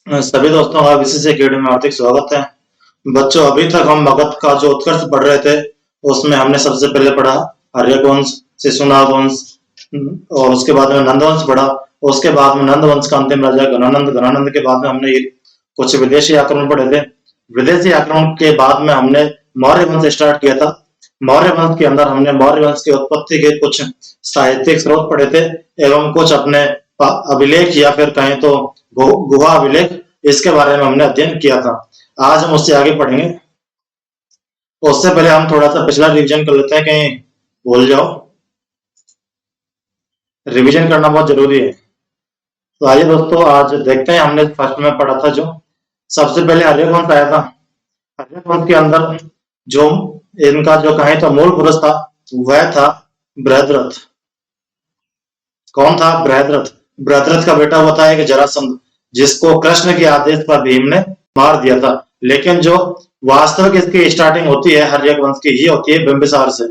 सभी दोस्तों का विशेष एकेडमी में हार्दिक स्वागत है। बच्चों, अभी तक हम मगध का जो उत्कर्ष पढ़ रहे थे उसमें हमने सबसे पहले पढ़ा आर्यक वंश, शिशुनाग वंश और उसके बाद में नंद वंश पढ़ा। उसके बाद में नंद वंश का अंतिम राजा घनानंद। घनानंद के बाद में हमने कुछ विदेशी आक्रमण पढ़े थे। विदेशी आक्रमण के बाद में हमने मौर्य वंश स्टार्ट किया था। मौर्य वंश के अंदर हमने मौर्य वंश की उत्पत्ति के कुछ साहित्यिक स्रोत पढ़े थे एवं कुछ अपने अभिलेख या फिर कहें तो गुहा अभिलेख, इसके बारे में हमने अध्ययन किया था। आज हम उससे आगे पढ़ेंगे। उससे पहले हम थोड़ा सा पिछला रिवीजन कर लेते हैं, कहीं भूल जाओ। रिवीजन करना बहुत जरूरी है। तो आइए दोस्तों, आज देखते हैं। हमने फर्स्ट में पढ़ा था जो सबसे पहले आर्यक वंश आया था। आर्यक वंश के अंदर जो इनका जो कहें तो मूल पुरुष था वह था बृहद्रथ। कौन था? बृहद्रथ। बृहद्रथ का बेटा हुआ था एक जरासंध, जिसको कृष्ण के आदेश पर भीम ने मार दिया था। लेकिन जो वास्तविक इसकी स्टार्टिंग होती है आर्यक वंश की, ये होती है बिंबिसार से।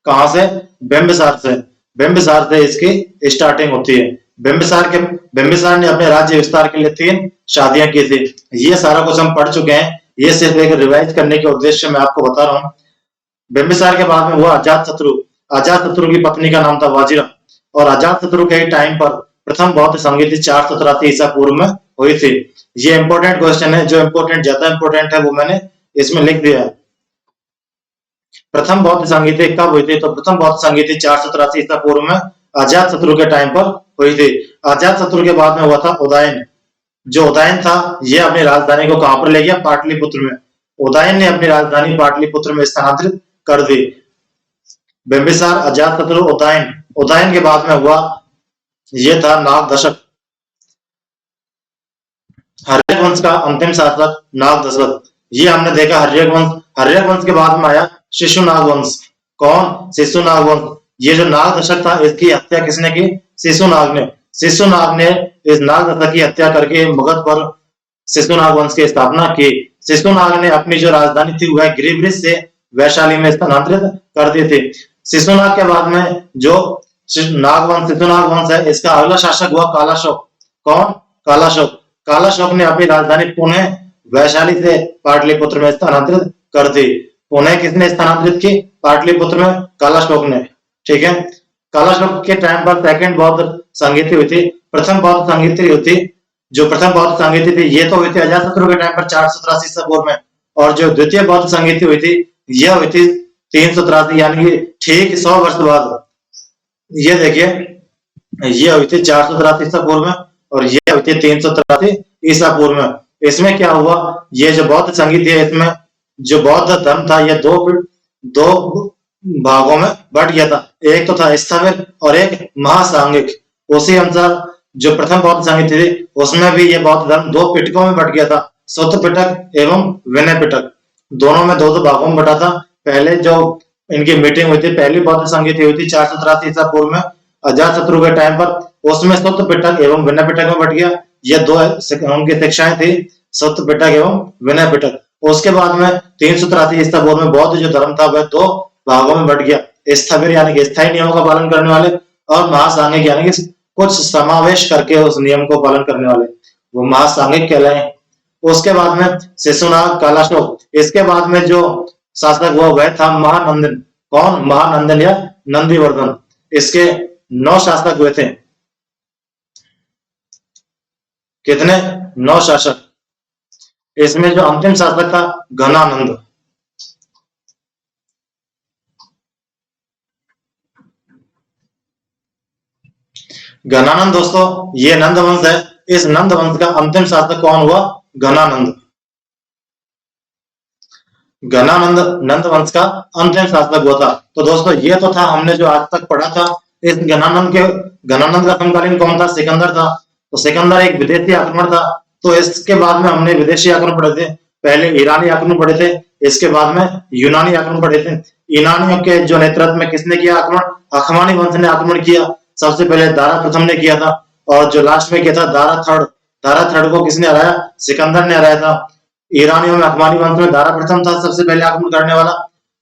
कहां से? बिंबिसार से। बिंबिसार से इसकी स्टार्टिंग होती है। बिंबिसार ने अपने राज्य विस्तार के लिए 3 शादियां की थी। ये सारा कुछ हम पढ़ चुके हैं, ये सिर्फ एक रिवाइज करने के उद्देश्य मैं आपको बता रहा हूँ। बिंबिसार के बाद में हुआ अजातशत्रु। अजातशत्रु की पत्नी का नाम था वाजिरा और अजातशत्रु के टाइम पर प्रथम बौद्ध संगीति 487 ईसा पूर्व में हुई थी। ये इंपॉर्टेंट क्वेश्चन है, जो इंपॉर्टेंट ज्यादा इंपॉर्टेंट है वो मैंने इसमें लिख दिया है। प्रथम बौद्ध संगीति कब हुई थी? तो प्रथम बौद्ध संगीति 487 ईसा पूर्व में अजातशत्रु के टाइम पर हुई थी। अजातशत्रु के बाद में हुआ था उदयन। जो उदयन था ये अपनी राजधानी को कहां पर ले गया? पाटलिपुत्र में। उदयन ने अपनी राजधानी पाटलिपुत्र में स्थानांतरित कर दी। बिंबिसार, अजातशत्रु, उदयन। उदयन के बाद में हुआ ये था नाग दशक। आर्यक वंश का अंतिम शासक नाग दशक। ये हमने देखा आर्यक वंश। आर्यक वंश के बाद में आया शिशुनाग वंश। कौन? शिशुनाग वंश। ये जो नाग दशक था इसकी हत्या किसने की? शिशुनाग ने। शिशुनाग ने इस नाग दशक की हत्या करके मगध पर शिशुनाग वंश की स्थापना की। शिशुनाग ने अपनी जो राजधानी थी वह गिरिब्रिज से वैशाली में स्थानांतरित कर दी थी। शिशुनाग के बाद में जो शिशुनाग वंश है, इसका अगला शासक हुआ कालाशोक। कौन? कालाशोक। कालाशोक ने अपनी राजधानी पुणे वैशाली से पाटलिपुत्र में स्थानांतरित कर दी। पुणे किसने स्थानांतरित की? पाटलिपुत्र में कालाशोक ने। ठीक है। कालाशोक के टाइम पर सेकंड बौद्ध संगीति हुई थी। प्रथम बौद्ध संगीति हुई थी, जो प्रथम बौद्ध संगीति थी ये तो हुई थी अजातशत्रु के टाइम पर 483 ईसा पूर्व में, और जो द्वितीय बौद्ध संगीति हुई थी यह हुई थी 383, यानी कि ठीक 100 वर्ष बाद। ये देखिए, ये हुई थी 483 ईसा पूर्व में और ये हुई थी 383 ईसा पूर्व में। इसमें क्या हुआ? ये जो बौद्ध संगीत है इसमें जो बौद्ध धर्म था ये दो भागों में बट गया था। एक तो था स्थविर और एक महासांगिक। उसी अनुसार जो प्रथम बौद्ध संगीत थी उसमें भी ये बौद्ध धर्म 2 पिटकों में बट गया था, सुत्त पिटक एवं विनय पिटक। दोनों में 2 भागों में बटा था। पहले जो इनकी मीटिंग हुई थी, पहली बौद्ध संगीति हुई थी 483 ईसा पूर्व में अजातशत्रु के टाइम पर, उसमें सुत्त पिटक एवं विनय पिटक में बट गया। ये 2 उनकी शिक्षाएं थी, सुत्त पिटक एवं विनय पिटक। उसके बाद में 383 ईसा पूर्व में बौद्ध जो धर्म था वह 2 भागों में बट गया, स्थविर यानी कि स्थायी नियमों का पालन करने वाले और महासांगिक यानी कि कुछ समावेश करके उस नियम को पालन करने वाले, वो महासांगिक कहलाए। उसके बाद में शिशुनाग, कालाशोक। इसके बाद में जो शासक हुआ वह था महानंदन। कौन? महानंदन या नंदीवर्धन। इसके 9 शासक हुए थे। कितने? 9 शासक। इसमें जो अंतिम शासक था घनानंद। घनानंद दोस्तों ये नंद वंश है। इस नंद वंश का अंतिम शासक कौन हुआ? घनानंद। घनानंद नंद वंश का अंतिम शासक हुआ था। तो दोस्तों ये तो था हमने जो आज तक पढ़ा था। इस घनानंद का समकालीन कौन था? सिकंदर था। तो सिकंदर एक विदेशी आक्रमण था। तो इसके बाद में हमने विदेशी आक्रमण पढ़े थे। पहले ईरानी आक्रमण पढ़े थे, इसके बाद में यूनानी आक्रमण पढ़े थे। ईरानियों के जो नेतृत्व में किसने किया आक्रमण? अखमानी वंश ने आक्रमण किया। सबसे पहले दारा प्रथम ने किया था और जो लास्ट में किया था दारा थर्ड। दारा थर्ड को किसने हराया? सिकंदर ने हराया था। ईरानियों में अखमानी वंश में दारा प्रथम था सबसे पहले आक्रमण करने वाला।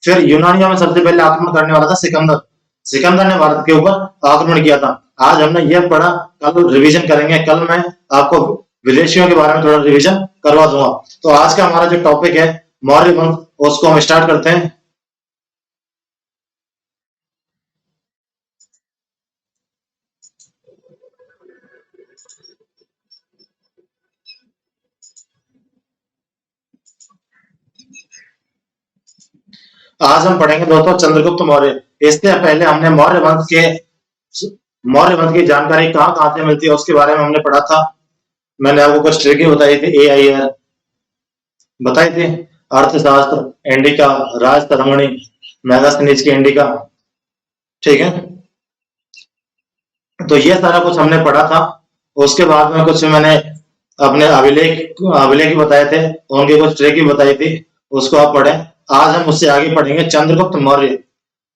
फिर यूनानियों में सबसे पहले आक्रमण करने वाला था सिकंदर। सिकंदर ने भारत के ऊपर आक्रमण किया था। आज हमने यह पढ़ा, कल रिवीजन करेंगे। कल मैं आपको विदेशियों के बारे में थोड़ा रिवीजन करवा दूंगा। तो आज का हमारा जो टॉपिक है मौर्य वंश, उसको हम स्टार्ट करते हैं। आज हम पढ़ेंगे दोस्तों चंद्रगुप्त मौर्य। इससे पहले हमने मौर्य वंश की जानकारी कहाँ कहाँ से मिलती है उसके बारे में हमने पढ़ा था। मैंने आपको कुछ ट्रिक बताई थी, AIR बताई थी, अर्थशास्त्र, इंडिका, राज तरंगणी, मेगास्थनीज की इंडिका, ठीक है। तो ये सारा कुछ हमने पढ़ा था। उसके बाद में कुछ मैंने अपने अभिलेख भी बताए थे, उनके कुछ ट्रिक भी बताई थी, उसको आप पढ़ें। आज हम उससे आगे पढ़ेंगे चंद्रगुप्त मौर्य।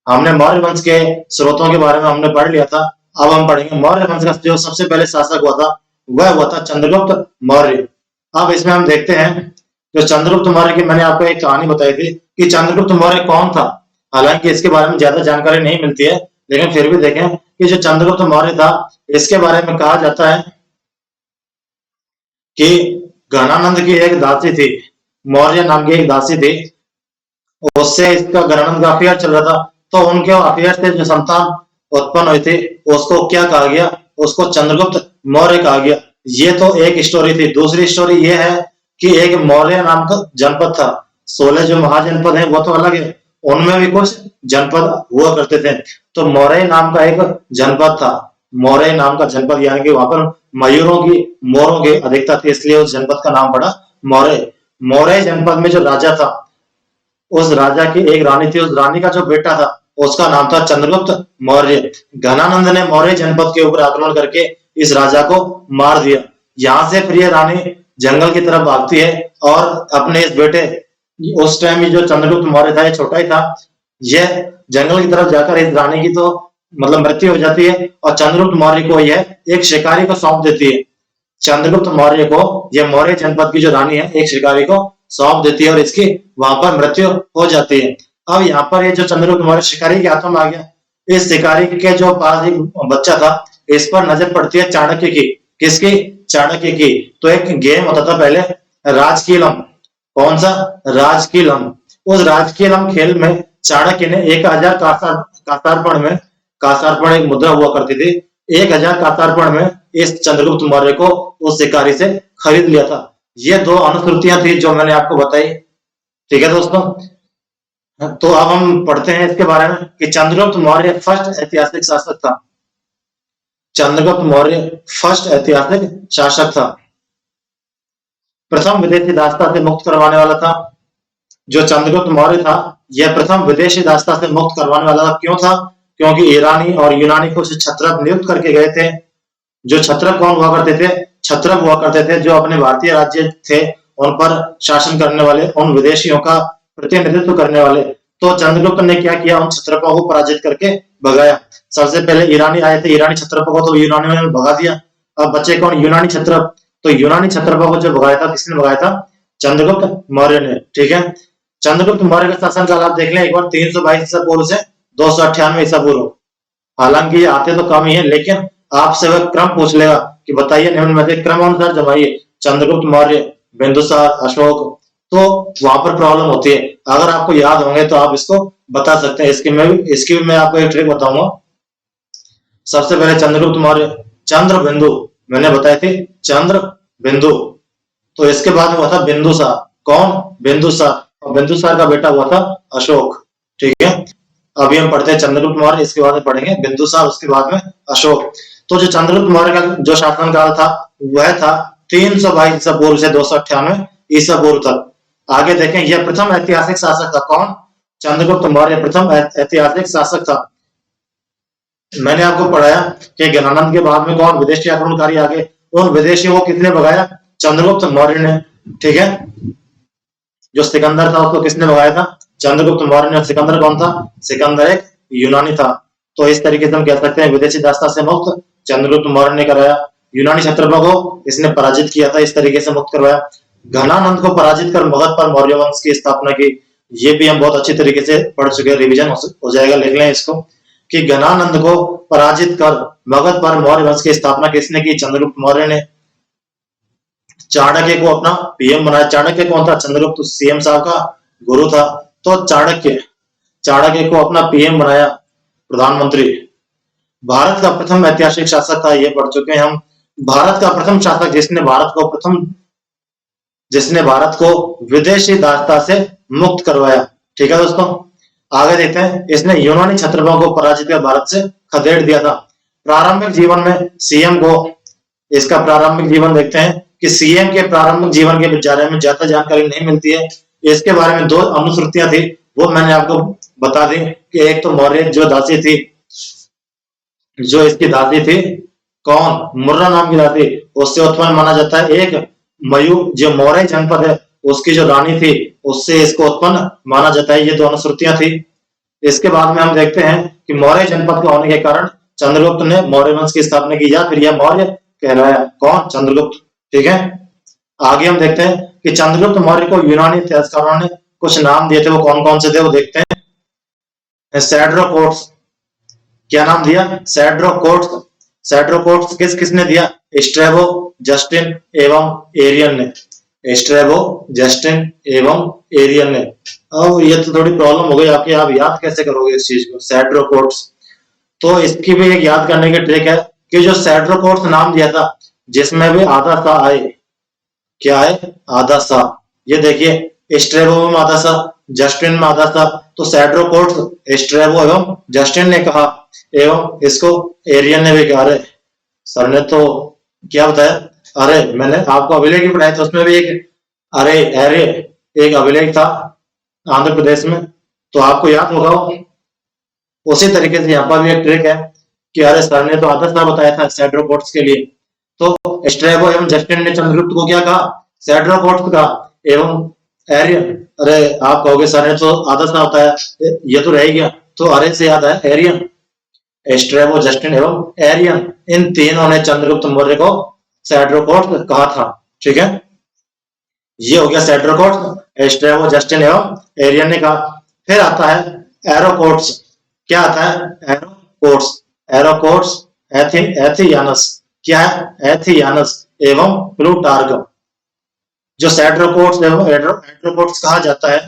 हमने मौर्य वंश के स्रोतों के बारे में हमने पढ़ लिया था। अब हम पढ़ेंगे मौर्य वंश का जो सबसे पहले शासक हुआ था वह हुआ था चंद्रगुप्त मौर्य। अब इसमें हम देखते हैं जो चंद्रगुप्त मौर्य की मैंने आपको एक कहानी बताई थी कि चंद्रगुप्त मौर्य कौन था। हालांकि इसके बारे में ज्यादा जानकारी नहीं मिलती है, लेकिन फिर भी देखें कि जो चंद्रगुप्त मौर्य था इसके बारे में कहा जाता है कि घनानंद की एक दासी थी, मौर्य नाम की एक दासी थी, उससे इसका घनानंद का अफेयर चल रहा था। तो उनके अफेयर से जो संतान उत्पन्न हुई थी उसको क्या कहा गया, उसको चंद्रगुप्त मौर्य कहा गया। ये तो एक स्टोरी थी। दूसरी स्टोरी ये है कि एक मौर्य नाम का जनपद था। 16 जो महाजनपद है वो तो अलग है, उनमें भी कुछ जनपद हुआ करते थे। तो मौर्य नाम का एक जनपद था, मौर्य नाम का जनपद, यानी कि वहां पर मोरों की अधिकता थी, इसलिए उस जनपद का नाम पड़ा मौर्य। मौर्य जनपद में जो राजा था, उस राजा की एक रानी थी, उस रानी का जो बेटा था उसका नाम था चंद्रगुप्त मौर्य। घनानंद ने मौर्य जनपद के ऊपर आक्रमण करके इस राजा को मार दिया। यहाँ से फिर ये रानी जंगल की तरफ भागती है और अपने इस बेटे, उस टाइम जो चंद्रगुप्त मौर्य था ये छोटा ही था, यह जंगल की तरफ जाकर इस रानी की तो मतलब मृत्यु हो जाती है और चंद्रगुप्त मौर्य को यह एक शिकारी को सौंप देती है। चंद्रगुप्त मौर्य को यह मौर्य जनपद की जो रानी है एक शिकारी को सौंप देती है और इसकी वहां पर मृत्यु हो जाती है। अब यहाँ पर ये जो चंद्रगुप्त मौर्य शिकारी के हाथों में आ गया, इस शिकारी के जो पास एक बच्चा था इस पर नजर पड़ती है चाणक्य की। किसकी? चाणक्य की। तो एक गेम होता था पहले, राजकीलम। कौन सा? राजकीलम। उस राजकीलम खेल में चाणक्य ने 1000 कासार्पण में, कासार्पण एक मुद्रा हुआ करती थी, 1000 कासार्पण में इस चंद्रगुप्त मौर्य को उस शिकारी से खरीद लिया था। ये दो अनुश्रुतियां थी जो मैंने आपको बताई, ठीक है दोस्तों। तो अब हम पढ़ते हैं इसके बारे में कि चंद्रगुप्त मौर्य फर्स्ट ऐतिहासिक शासक था। चंद्रगुप्त मौर्य फर्स्ट ऐतिहासिक शासक था, प्रथम विदेशी दासता से मुक्त करवाने वाला था। जो चंद्रगुप्त मौर्य था यह प्रथम विदेशी दासता से मुक्त करवाने वाला था। क्यों था? क्योंकि ईरानी और यूनानी को छत्रप नियुक्त करके गए थे। जो छत्रप कौन हुआ करते थे? छत्रप हुआ करते थे जो अपने भारतीय राज्य थे उन पर शासन करने वाले, उन विदेशियों का प्रतिनिधित्व करने वाले। तो चंद्रगुप्त ने क्या किया? उन छत्रपों को पराजित करके भगाया। सबसे पहले ईरानी आए थे, ईरानी छत्रपों को तो यूनानियों ने भगा दिया। अब बचे कौन? यूनानी छत्रप। तो यूनानी छत्रपों को जो भगाया था, किसने भगाया था? चंद्रगुप्त मौर्य ने, ठीक है। चंद्रगुप्त मौर्य का शासनकाल आप देख लें एक बार, 322 ईसा पूर्व से 298 ईसा पूर्व। हालांकि आते तो कम ही है, लेकिन आपसे वह क्रम पूछ लेगा कि बताइए निम्न में से क्रम अनुसार जमाइए, चंद्रगुप्त मौर्य, बिंदुसार, अशोक, तो वहां पर प्रॉब्लम होती है। अगर आपको याद होंगे तो आप इसको बता सकते हैं। इसकी भी मैं आपको एक ट्रिक बताऊंगा। सबसे पहले चंद्रगुप्त मौर्य, चंद्र बिंदु मैंने बताए थे, चंद्र बिंदु। तो इसके बाद में हुआ था बिंदुसार। कौन? बिंदुसार। और बिंदुसार का बेटा हुआ था अशोक, ठीक है। अभी हम पढ़ते हैं चंद्रगुप्त मौर्य, इसके बाद में पढ़ेंगे बिंदुसार, उसके बाद में अशोक। तो जो चंद्रगुप्त मौर्य का जो शासनकाल था वह था 322 ईसा पूर्व से 298 ईसा पूर्व तक। आगे देखें, यह प्रथम ऐतिहासिक शासक था। कौन? चंद्रगुप्त मौर्य प्रथम ऐतिहासिक शासक था। मैंने आपको पढ़ाया कि घनानंद के बाद में कौन विदेशी आक्रमणकारी आ गए, उन विदेशियों को किसने भगाया? चंद्रगुप्त मौर्य ने, ठीक है। जो सिकंदर था उसको किसने भगाया था? चंद्रगुप्त मौर्य ने। सिकंदर कौन था? सिकंदर एक यूनानी था। तो इस तरीके से हम कह सकते हैं विदेशी दासता से मुक्त चंद्रगुप्त मौर्य ने कराया। यूनानी क्षत्रपों को इसने पराजित किया था, इस तरीके से मुक्त करवाया। घनानंद को पराजित कर मगध पर मौर्य वंश की स्थापना की। ये भी हम बहुत अच्छी तरीके से पढ़ चुके हैं, रिवीजन हो जाएगा, लिख लें इसको कि गणानंद को पराजित कर मगध पर मौर्य वंश की स्थापना किसने की? चंद्रगुप्त मौर्य ने। चाणक्य को अपना पीएम बनाया। चाणक्य कौन था? चंद्रगुप्त सीएम साहब का गुरु था। तो चाणक्य चाणक्य को अपना पीएम बनाया, प्रधानमंत्री। भारत का प्रथम ऐतिहासिक शासक था, ये पढ़ चुके हैं हम। भारत का प्रथम शासक जिसने भारत को विदेशी दासता से मुक्त करवाया। ठीक है दोस्तों, आगे देखते हैं। इसने यूनानी क्षत्रपों को पराजित कर भारत से खदेड़ दिया था। प्रारंभिक जीवन में सीएम को, इसका प्रारंभिक जीवन देखते हैं कि सीएम के प्रारंभिक जीवन के बारे में ज्यादा जानकारी नहीं मिलती है। इसके बारे में दो अनुश्रुतियां थी, वो मैंने आपको बता दी कि एक तो मौर्य जो दासी थी, जो इसकी दासी थी, कौन? मुर्रा नाम की दासी, उससे उत्पन्न माना जाता है। एक मयू जो मौर्य जनपद है उसकी जो रानी थी, उससे इसको उत्पन्न माना जाता है। ये दो अनुश्रुतियां थी। इसके बाद में हम देखते हैं कि मौर्य जनपद का होने के कारण चंद्रगुप्त ने मौर्य वंश की स्थापना की, या फिर यह मौर्य कहलाया। कौन? चंद्रगुप्त। ठीक है, आगे हम देखते हैं कि चंद्रगुप्त मौर्य को यूनानी इतिहासकारों ने कुछ नाम दिए थे, वो कौन कौन से थे वो देखते हैं। सैड्रोकोट्स, क्या नाम दिया? सैड्रोकोट्स। सैड्रोकोट्स किसने दिया? स्ट्रैबो, जस्टिन एवं एरियन ने। स्ट्रैबो, जस्टिन एवं एरियन ने। अब ये तो थोड़ी प्रॉब्लम हो गई आपकी, आप याद कैसे करोगे इस चीज को, सैड्रोकोट्स? तो इसकी भी एक याद करने की ट्रिक है कि जो सैड्रोकोट्स नाम दिया था, जिसमें भी आधा सा आए, क्या है? आधा सा। ये देखिए, स्ट्रैबो में आधा सा, जस्टिन में आधा सा, तो सैड्रोकोट्स स्ट्रैबो एवं जस्टिन ने कहा, एवं इसको एरियन ने भी कहा। अरे सर ने तो क्या बताया? अरे मैंने आपको अभिलेख ही पढ़ाया था, उसमें भी एक अरे अरे एक अभिलेख था आंध्र प्रदेश में, तो आपको याद होगा वो। उसी तरीके से यहाँ पर भी एक ट्रिक है कि अरे सर ने तो आधा सा बताया था सैड्रोकोट्स के लिए, तो स्ट्रैबो एवं जस्टिन ने चंद्रगुप्त को क्या कहा? सैड्रोकोट्स कहा। एवं एरियन, अरे आप कहोगे सर ने तो आधा सा बताया, ये तो रह गया, तो अरे से याद है एरियन। स्ट्रैबो, जस्टिन एवं एरियन, इन तीनों ने चंद्रगुप्त मौर्य को सैड्रोकोट्स कहा था। ठीक है, ये हो गया सैड्रोकोट्स, स्ट्रैबो, जस्टिन एवं एरियन ने कहा। फिर आता है एरोकोट्स। क्या आता है? एरोकोट्स। एरोकोट्स एथियानस, क्या है? एथियानस एवं प्लूटार्क। जो सैड्रोकोट्स एवं एट्रोकोट्स कहा जाता है,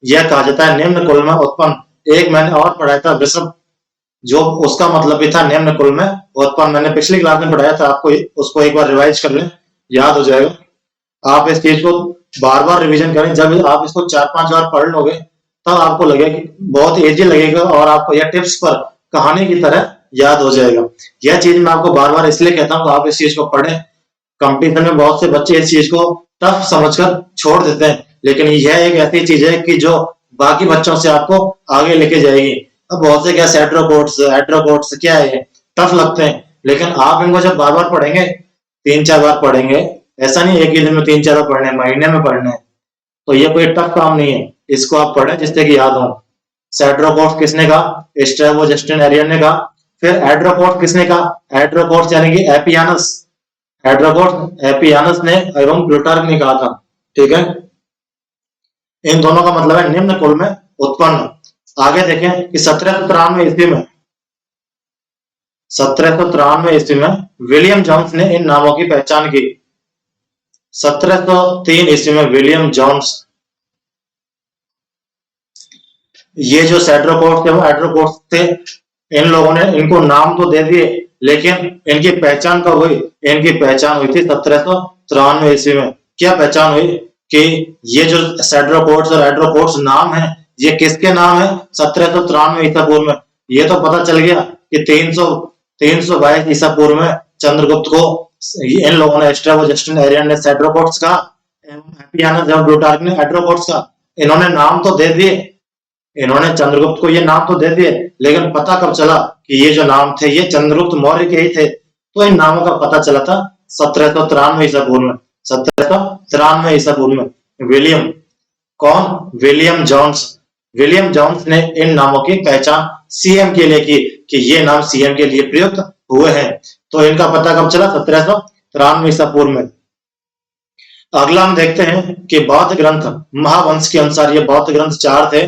यह कहा जाता है निम्न कुल में उत्पन्न। एक मैंने और पढ़ाया था वृषभ, जो उसका मतलब भी था निम्न कुल में उत्पन्न। मैंने पिछली क्लास में पढ़ाया था, आपको उसको एक बार रिवाइज कर लें, याद हो जाएगा। आप इस चीज को बार बार रिवीजन करें, जब आप इसको 4-5 बार पढ़ लोगे तब आपको लगेगा कि बहुत इजी लगेगा, और आपको यह टिप्स पर कहानी की तरह याद हो जाएगा। यह चीज मैं आपको बार बार इसलिए कहता हूँ, आप इस चीज को पढ़ें। कंपटीशन में बहुत से बच्चे इस चीज को टफ समझकर छोड़ देते हैं, लेकिन यह एक ऐसी चीज है कि जो बाकी बच्चों से आपको आगे लेके जाएगी। अब बहुत से क्या सैड्रोकोट्स, एट्रोकोट्स क्या है, टफ लगते हैं, लेकिन आप इनको जब बार बार पढ़ेंगे, 3-4 बार पढ़ेंगे, ऐसा नहीं एक ही दिन में 3-4 बार पढ़ने, महीने में पढ़ने, तो ये कोई टफ काम नहीं है। इसको आप पढ़ें जिससे कि याद हो। सैड्रोकोट्स किसने कहा? स्ट्रैबो, जस्टिन, एरियन ने कहा। फिर एट्रोकोट्स किसने कहा? एट्रोकोट्स यानी कि एपियानस, एट्रोकोट्स एपियानस ने एवं प्लूटार्क ने कहा था। ठीक है, इन दोनों का मतलब है निम्न कुल में उत्पन्न। आगे देखें कि 1793 ईस्वी में विलियम जोन्स ने इन नामों की पहचान की। 1703 ईस्वी में विलियम जोन्स, ये जो सैड्रोकोट्स थे वो एट्रोकोट्स थे, इन लोगों ने इनको नाम तो दे दिए, लेकिन इनकी पहचान कब हुई? इनकी पहचान हुई थी 1793 ईस्वी में। क्या पहचान हुई? कि ये जो सैड्रोकोट्स और एट्रोकोट्स नाम है, ये किसके नाम है? 1793 ईसा पूर्व में। ये तो पता चल गया कि 322 ईसा पूर्व में चंद्रगुप्त को इन लोगों ने, स्ट्रैबो, जस्टिन, एरियन ने सैड्रोकोट्स का, एपियानस एवं प्लूटार्क ने एट्रोकोट्स का, इन्होंने नाम तो दे दिए, इन्होंने चंद्रगुप्त को ये नाम तो दे दिए, लेकिन पता कब चला कि ये जो नाम थे ये चंद्रगुप्त मौर्य के ही थे? तो इन नामों का पता चला था 1793 ईसा पूर्व में। 1793 ईसा पूर्व में विलियम, कौन? William Jones. विलियम जोन्स ने इन नामों की पहचान सीएम के लिए की कि ये नाम सीएम के लिए प्रयुक्त हुए हैं। तो इनका पता कब चला? 1793 ईसा पूर्व में। अगला हम देखते हैं कि बौद्ध ग्रंथ महावंश के अनुसार, ये बौद्ध ग्रंथ 4 थे।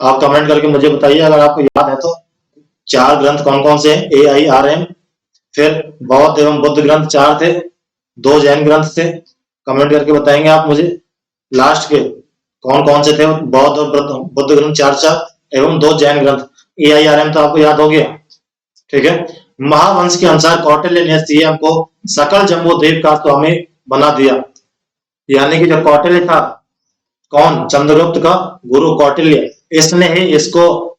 आप कमेंट करके मुझे बताइए अगर आपको याद है तो। 4 ग्रंथ कौन कौन से हैं? AIRM। फिर बौद्ध एवं बुद्ध ग्रंथ 4 थे, 2 जैन ग्रंथ थे। कमेंट करके बताएंगे आप मुझे लास्ट के कौन कौन से थे। बौद्ध और बुद्ध ग्रंथ 4 एवं 2 जैन ग्रंथ। AIRM तो आपको याद हो गया, ठीक है। महावंश के अनुसार कौटिल्य ने सीएम को सकल जम्बू द्वीप का स्वामी बना दिया। यानी कि जो कौटिल्य था, कौन? चंद्रगुप्त का गुरु कौटिल्य, इसने ही इसको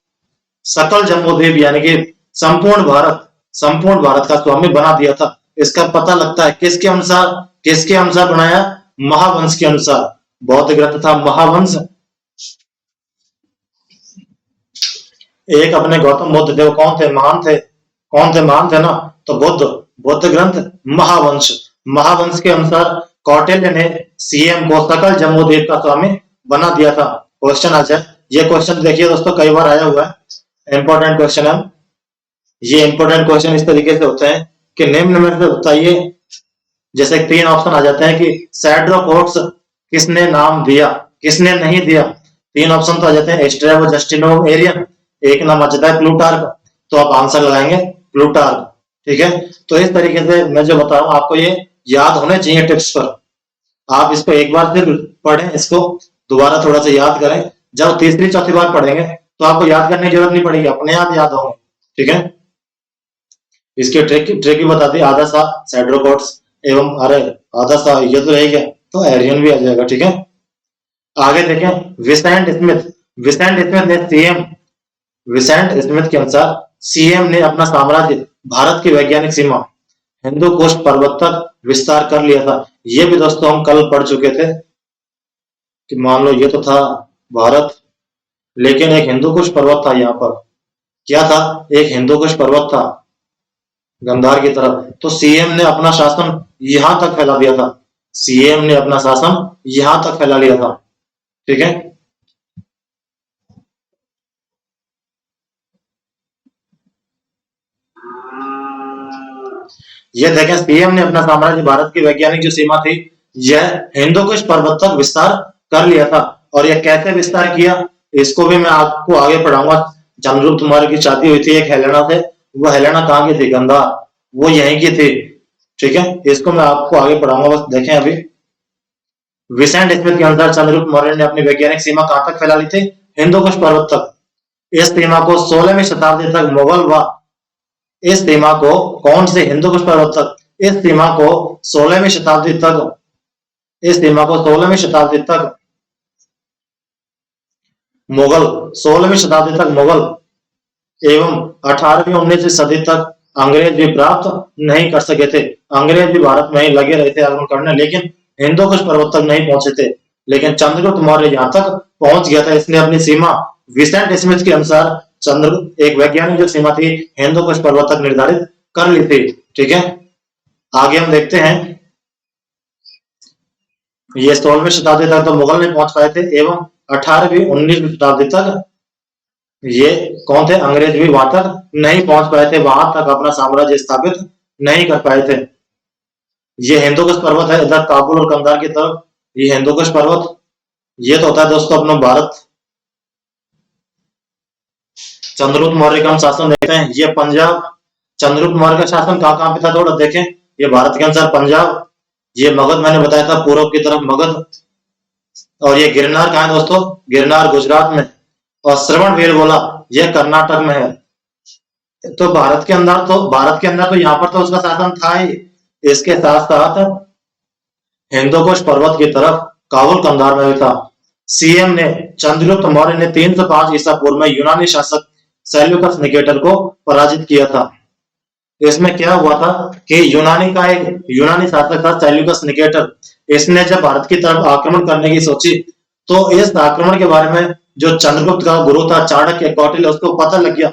सकल जम्बूद्वीप यानी कि संपूर्ण भारत का स्वामी बना दिया था। इसका पता लगता है किसके अनुसार बनाया? महावंश के अनुसार। बौद्ध ग्रंथ था महावंश। एक अपने गौतम बुद्ध थे, वो कौन थे? महान थे ना, तो बुद्ध ग्रंथ महावंश। महावंश के अनुसार कौटिल्य ने सीएम को सकल जम्बूद्वीप का स्वामी बना दिया था। क्वेश्चन आ जाए, ये क्वेश्चन देखिए दोस्तों कई बार आया हुआ है, इंपॉर्टेंट क्वेश्चन है। ये इंपॉर्टेंट क्वेश्चन इस तरीके से होते हैं कि निम्न में से बताइए, जैसे 3 ऑप्शन आ जाते हैं कि सैड्रोकोट्स किसने नाम दिया, किसने नहीं दिया। 3 ऑप्शन तो आ जाते हैं, स्ट्रैबो, जस्टिनो, एरियन। एक नाम आ जाता है प्लूटार्क, तो आप आंसर लगाएंगे प्लूटार्क, ठीक है। तो इस तरीके से मैं जो बता रहा हूं आपको ये याद होने चाहिए टिप्स पर। आप इसको एक बार फिर पढ़ें, इसको दोबारा थोड़ा सा याद करें। जब तीसरी चौथी बार पढ़ेंगे तो आपको याद करने की जरूरत नहीं पड़ेगी, अपने आप याद होंगे, ठीक है। इसके ट्रिक भी बता दी। आधा सा सैड्रोकोट्स एवं अरे आधा सा ये तो रह गया, तो एरियन भी आ जाएगा, ठीक है। आगे देखें, विसेंट स्मिथ के अनुसार सीएम ने अपना साम्राज्य भारत की वैज्ञानिक सीमा हिंदू कुश पर्वत तक विस्तार कर लिया था। ये भी दोस्तों हम कल पढ़ चुके थे कि मान लो ये तो था भारत, लेकिन एक हिंदू कुश पर्वत था यहाँ पर। क्या था? एक हिंदू कुश पर्वत था गंधार की तरफ। तो सीएम ने अपना शासन यहां तक फैला दिया था। सीएम ने अपना शासन यहां तक फैला लिया था, ठीक है। ये देखें, सीएम ने अपना साम्राज्य भारत की वैज्ञानिक जो सीमा थी यह हिंदू कुश पर्वत तक विस्तार कर लिया था। और यह कैसे विस्तार किया, इसको भी मैं आपको आगे पढ़ाऊंगा। चंद्रगुप्त मौर्य की शादी हुई थी एक हेलेना से। वो हेलेना कहाँ की थी? गंधार, वो यहीं की थी, ठीक है। इसको मैं आपको आगे पढ़ाऊंगा, बस देखें अभी। विसेंट स्मिथ के अनुसार चंद्रगुप्त मौर्य ने अपनी वैज्ञानिक सीमा कहां तक फैला ली थी? हिंदू कुश पर्वत तक। इस सीमा को 16वीं शताब्दी तक मुगल व इस सीमा को कौन से हिंदू कुश पर्वत तक? इस सीमा को 16वीं शताब्दी तक, इस सीमा को 16वीं शताब्दी तक मुगल, 16वीं शताब्दी तक मुगल एवं 18वीं 19वीं सदी तक अंग्रेज भी प्राप्त नहीं कर सके थे। अंग्रेज भी भारत में ही लगे रहे थे आक्रमण करने, लेकिन हिंदू कुश पर्वत तक नहीं पहुंचे थे। लेकिन चंद्रगुप्त मौर्य यहां तक पहुंच गया था। इसने अपनी सीमा विसेंट स्मिथ के अनुसार एक वैज्ञानिक जो सीमा थी हिंदू कुश पर्वत तक निर्धारित कर ली थी, ठीक है। आगे हम देखते हैं, ये 16वीं शताब्दी तक तो मुगल नहीं पहुंच पाए थे एवं 18वीं 19वीं शताब्दी तक ये कौन थे? अंग्रेज भी वहां तक नहीं पहुंच पाए थे, वहां तक अपना साम्राज्य स्थापित नहीं कर पाए थे। ये हिंदू कुश पर्वत है, इधर काबुल और कंधार की तरफ ये हिंदू कुश पर्वत। ये तो होता है दोस्तों अपना भारत। चंद्रगुप्त मौर्य का हम शासन देखते हैं, ये पंजाब। चंद्रगुप्त मौर्य का शासन कहां पे था थोड़ा देखें। ये भारत के अनुसार पंजाब, ये मगध मैंने बताया था पूर्व की तरफ मगध, और ये गिरनार कहाँ है दोस्तों? गिरनार गुजरात में, और श्रवण बेलगोला यह कर्नाटक में है। तो भारत के अंदर तो यहाँ पर तो उसका शासन था ही। इसके साथ साथ हिंदू कुश पर्वत की तरफ काबुल कंधार में भी था। सीएम ने चंद्रगुप्त मौर्य ने 305 ईसा पूर्व में यूनानी शासक सेल्यूकस निकेटर को पराजित किया था। इसमें क्या हुआ था कि यूनानी शासक था सेल्यूकस निकेटर। इसने जब भारत की तरफ आक्रमण करने की सोची तो इस आक्रमण के बारे में जो चंद्रगुप्त का गुरु था चाणक्य कौटिल्य, उसको पता लग गया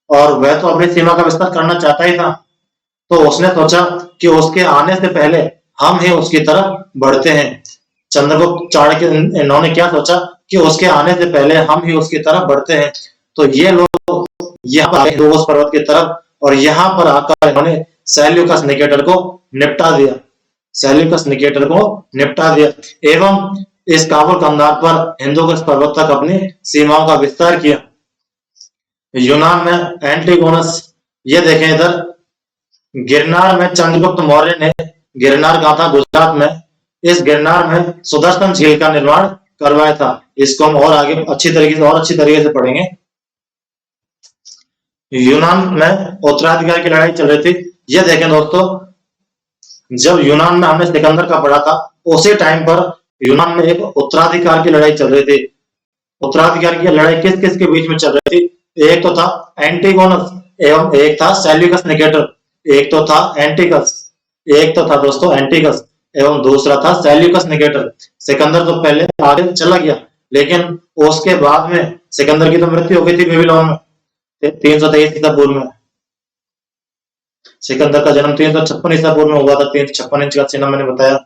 और वह तो अपनी सीमा का विस्तार करना चाहता ही था। तो उसने सोचा कि उसके आने से पहले हम ही उसकी तरफ बढ़ते हैं। चंद्रगुप्त चाणक्य इन्होंने क्या सोचा कि उसके आने से पहले हम ही उसकी तरफ बढ़ते हैं। तो ये लोग यहाँ पर आए उस पर्वत की तरफ, और यहाँ पर आकर इन्होंने सेल्यूकस निकेटर को निपटा दिया। एवं इस काबुल कंधार पर हिंदूकुश पर्वत तक अपनी सीमाओं का विस्तार किया। यूनान में एंटीगोनस, ये देखें इधर, गिरनार में चंद्रगुप्त मौर्य ने, गिरनार कहा था गुजरात में, इस गिरनार में सुदर्शन झील का निर्माण करवाया था। इसको हम और आगे अच्छी तरीके से पढ़ेंगे। यूनान में उत्तराधिकार की लड़ाई चल रही थी। ये देखें दोस्तों, जब यूनान में हमने सिकंदर का पढ़ा था, उसी टाइम पर यूनान में एक उत्तराधिकार की लड़ाई चल रही थी। उत्तराधिकार की लड़ाई किस किस के बीच में चल रही थी? एक तो था एंटीगोनस एवं एक था सेल्यूकस निकेटर। एक तो था एंटिकस, एक तो था दोस्तों एंटिकस एवं दूसरा था सेल्यूकस निकेटर। सिकंदर तो पहले आगे चला गया, लेकिन उसके बाद में सिकंदर की तो मृत्यु हो गई थी बेबीलोन में 323 ईसा पूर्व में। सिकंदर का जन्म 356 ईसा पूर्व में हुआ था। 356 इंच का सीना मैंने बताया।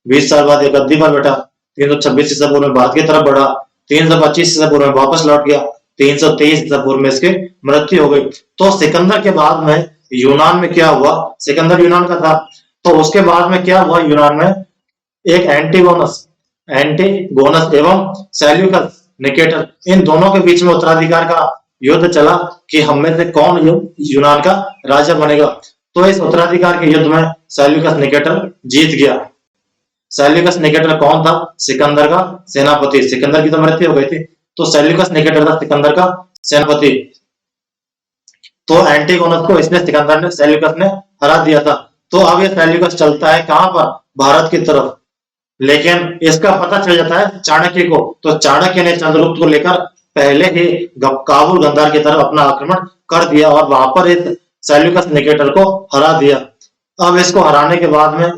20 साल बाद एक गद्दी पर बैठा। 326 ईसा पूर्व में भारत की तरफ बढ़ा। 325 ईसा पूर्व में वापस लौट गया। 323 ईसा पूर्व में इसकी मृत्यु हो गई। तो सिकंदर के बाद में यूनान में क्या हुआ? सिकंदर यूनान का था, तो उसके बाद में क्या हुआ यूनान में? एक एंटीगोनस एवं सेल्यूकस निकेटर, इन दोनों के बीच में उत्तराधिकार का युद्ध चला कि हम में से कौन यूनान का राजा बनेगा। तो इस उत्तराधिकार के युद्ध में सेल्यूकस निकेटर जीत गया। सेल्यूकस निकेटर कौन था? सिकंदर का सेनापति। सिकंदर की तो मृत्यु हो गई थी, तो सेल्यूकस निकेटर था सिकंदर का सेनापति। तो एंटीगोनस को इसने सिकंदर ने, सेल्यूकस ने हरा दिया था। तो अब ये सेल्यूकस चलता है कहां पर? भारत की तरफ। लेकिन इसका पता चल जाता है चाणक्य को, तो चाणक्य ने चंद्रगुप्त को लेकर पहले ही काबुल गंधार की तरफ अपना आक्रमण कर दिया और वहां पर इस सेल्यूकस निकेटर को हरा दिया। अब इसको हराने के बाद में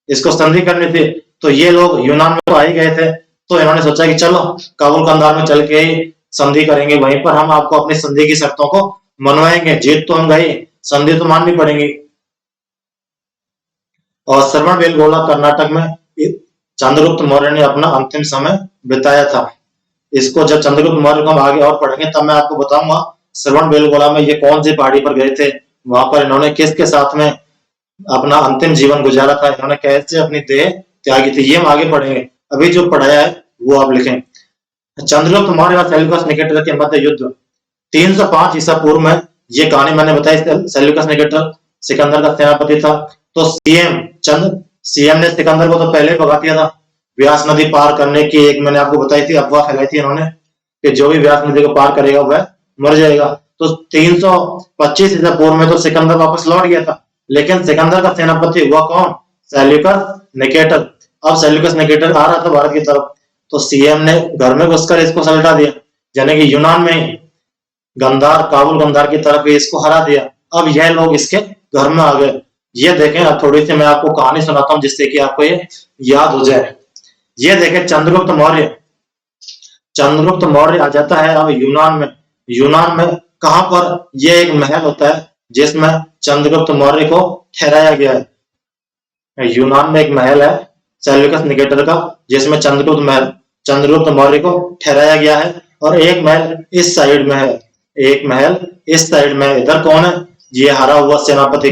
इसको संधि करनी थी, तो ये लोग यूनान में तो आ ही गए थे, तो इन्होंने सोचा कि चलो काबुल कंधार में चल के ही संधि करेंगे, वहीं पर हम आपको अपनी संधि की शर्तों को मनवाएंगे। जीत तो हम गए, संधि तो माननी पड़ेगी। और श्रवणबेलगोला कर्नाटक में चंद्रगुप्त मौर्य ने अपना अंतिम समय बिताया था। इसको जब चंद्रगुप्त मौर्य को हम आगे और पढ़ेंगे तब मैं आपको बताऊंगा श्रवणबेलगोला में ये कौन सी पहाड़ी पर गए थे, वहां पर इन्होंने किसके साथ में अपना अंतिम जीवन गुजारा था, इन्होंने कैसे अपनी देह त्यागी थी, ये हम आगे पढ़ेंगे। अभी जो पढ़ाया है वो आप लिखें। चंद्रगुप्त मौर्य और सेल्यूकस निकेटर के मध्य युद्ध 305 ईसा पूर्व में, ये कहानी मैंने बताई। सेल्यूकस निकेटर सिकंदर का सेनापति था। तो सीएम ने सिकंदर को तो पहले ही भगा दिया था। व्यास नदी पार करने की एक मैंने आपको बताई थी, अफवाह फैलाई थी इन्होंने कि जो भी व्यास नदी को पार करेगा वह मर जाएगा। तो 325 ईसा पूर्व में तो सिकंदर वापस लौट गया था, लेकिन सिकंदर का सेनापति हुआ कौन? Seleucus Nicator. अब सेल्यूकस निकेटर आ रहा था भारत की तरफ, तो सीएम ने घर में घुसकर इसको सलटा दिया, यानी कि यूनान में ही गंधार, काबुल गंधार की तरफ इसको हरा दिया। अब यह लोग इसके घर में आ गए। ये देखें, अब थोड़ी सी मैं आपको कहानी सुनाता हूं जिससे कि आपको ये याद हो जाए। ये देखें, चंद्रगुप्त मौर्य आ जाता है अब यूनान में। यूनान में कहां पर? ये एक महल होता है जिसमें चंद्रगुप्त मौर्य को ठहराया गया है। यूनान में एक महल है सेल्यूकस निकेटर का, जिसमें चंद्रगुप्त मौर्य को ठहराया गया है। और एक महल इस साइड में है, एक महल इस साइड में है। इधर कौन है? ये हरा हुआ सेनापति,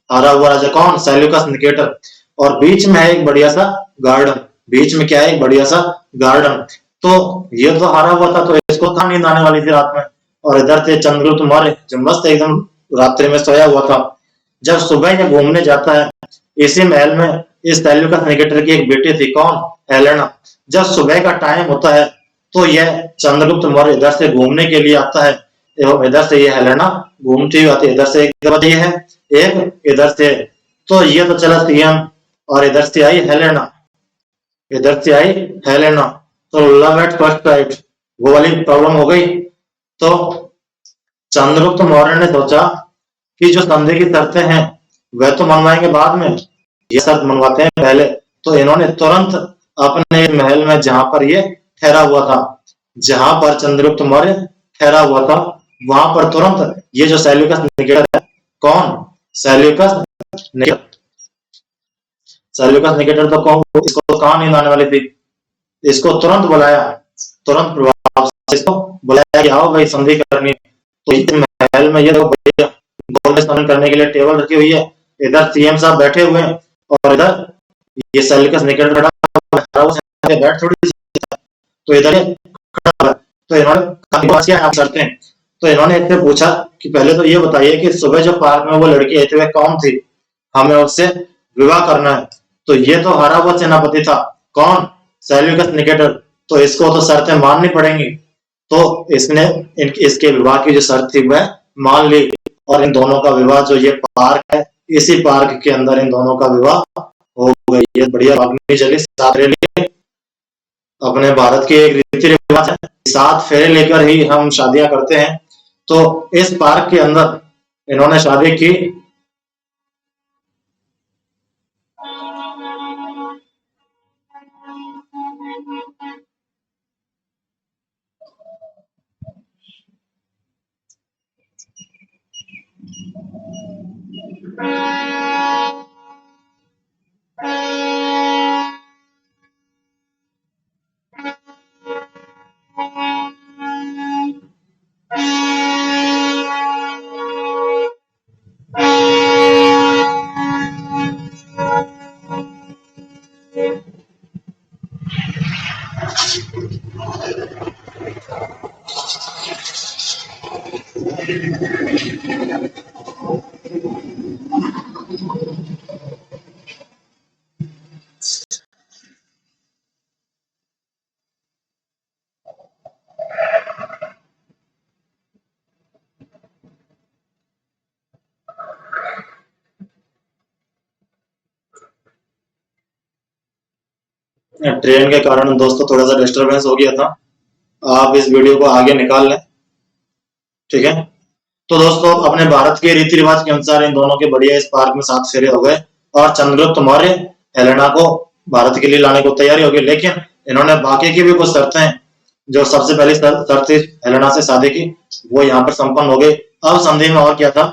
हरा हुआ राजा कौन? Seleucus Nicator. और बीच में है एक बढ़िया सा गार्डन। बीच में क्या है? एक बढ़िया सा गार्डन। तो ये तो हारा हुआ था, तो इसको कहां नींद आने वाली थी रात में। और इधर थे चंद्रगुप्त मौर्य जो मस्त एकदम रात्रि में सोया हुआ था। जब सुबह ये घूमने जाता है इसी महल में, इस सेल्यूकस निकेटर की एक बेटी थी, कौन? हेलेना। जब सुबह का टाइम होता है तो यह चंद्रगुप्त मौर्य इधर से घूमने के लिए आता है एवं इधर से ये हेलेना घूमती हुई आती है। इधर से एक ये है, एक इधर से। तो ये तो चला सीएम, और इधर से आई हेलेना, इधर से आई हेलेना। तो लव एट फर्स्ट साइट वो वाली प्रॉब्लम हो गई। तो चंद्रगुप्त मौर्य ने सोचा कि जो संधि की शर्तें हैं वह तो मनवाएंगे बाद में, ये शर्त मनवाते हैं पहले। तो इन्होंने तुरंत अपने महल में, जहां पर ये ठहरा हुआ था, जहां पर चंद्रगुप्त मौर्य ठहरा हुआ था, वहां पर तुरंत ये जो सेल्यूकस निकेटर है, कौन? Seleucus Nicator. सेल्यूकस निकेटर तो कौन? इसको कहां नींद आने वाली थी, इसको तुरंत बुलाया, तुरंत प्रभाव से इसको बुलाया कि आओ भाई संधि करनी। तो इस महल में ये गोल स्नान करने के लिए टेबल रखी हुई है, इधर सीएम साहब बैठे हुए हैं और इधर ये सेल्यूकस निकेटर बैठ थोड़ी तो इधर तो इन्होंने क्या आप करते हैं, तो इन्होंने इससे पूछा कि पहले तो ये बताइए कि सुबह जो पार्क में वो लड़की आई थी वह कौन थी, हमें उससे विवाह करना है। तो ये तो हारा हुआ सेनापति था, कौन, सेल्यूकस निकेटर। तो इसको तो शर्तें माननी पड़ेंगी। तो इसने इसके विवाह की जो शर्त थी वह मान ली, और इन दोनों का विवाह, जो ये पार्क है इसी पार्क के अंदर इन दोनों का विवाह हो गई। ये बढ़िया बात नहीं चली। सात फेरे लिए अपने भारत की एक रीति रिवाज है, 7 फेरे लेकर ही हम शादियां करते हैं। तो इस पार्क के अंदर इन्होंने शादी की। ट्रेन के कारण दोस्तों थोड़ा सा डिस्टरबेंस हो गया था, आप इस वीडियो को आगे निकाल लें, ठीक है। तो दोस्तों अपने भारत के रीति रिवाज के अनुसार इन दोनों के बढ़िया इस पार्क में 7 फेरे हो गए, और चंद्रगुप्त मौर्य हेलेना को भारत के लिए लाने को तैयारी हो गई। लेकिन इन्होंने बाकी की भी कुछ शर्तें हैं। जो सबसे पहली शर्त थी हेलेना से शादी की, वो यहाँ पर संपन्न हो गई। अब संधि में और क्या था,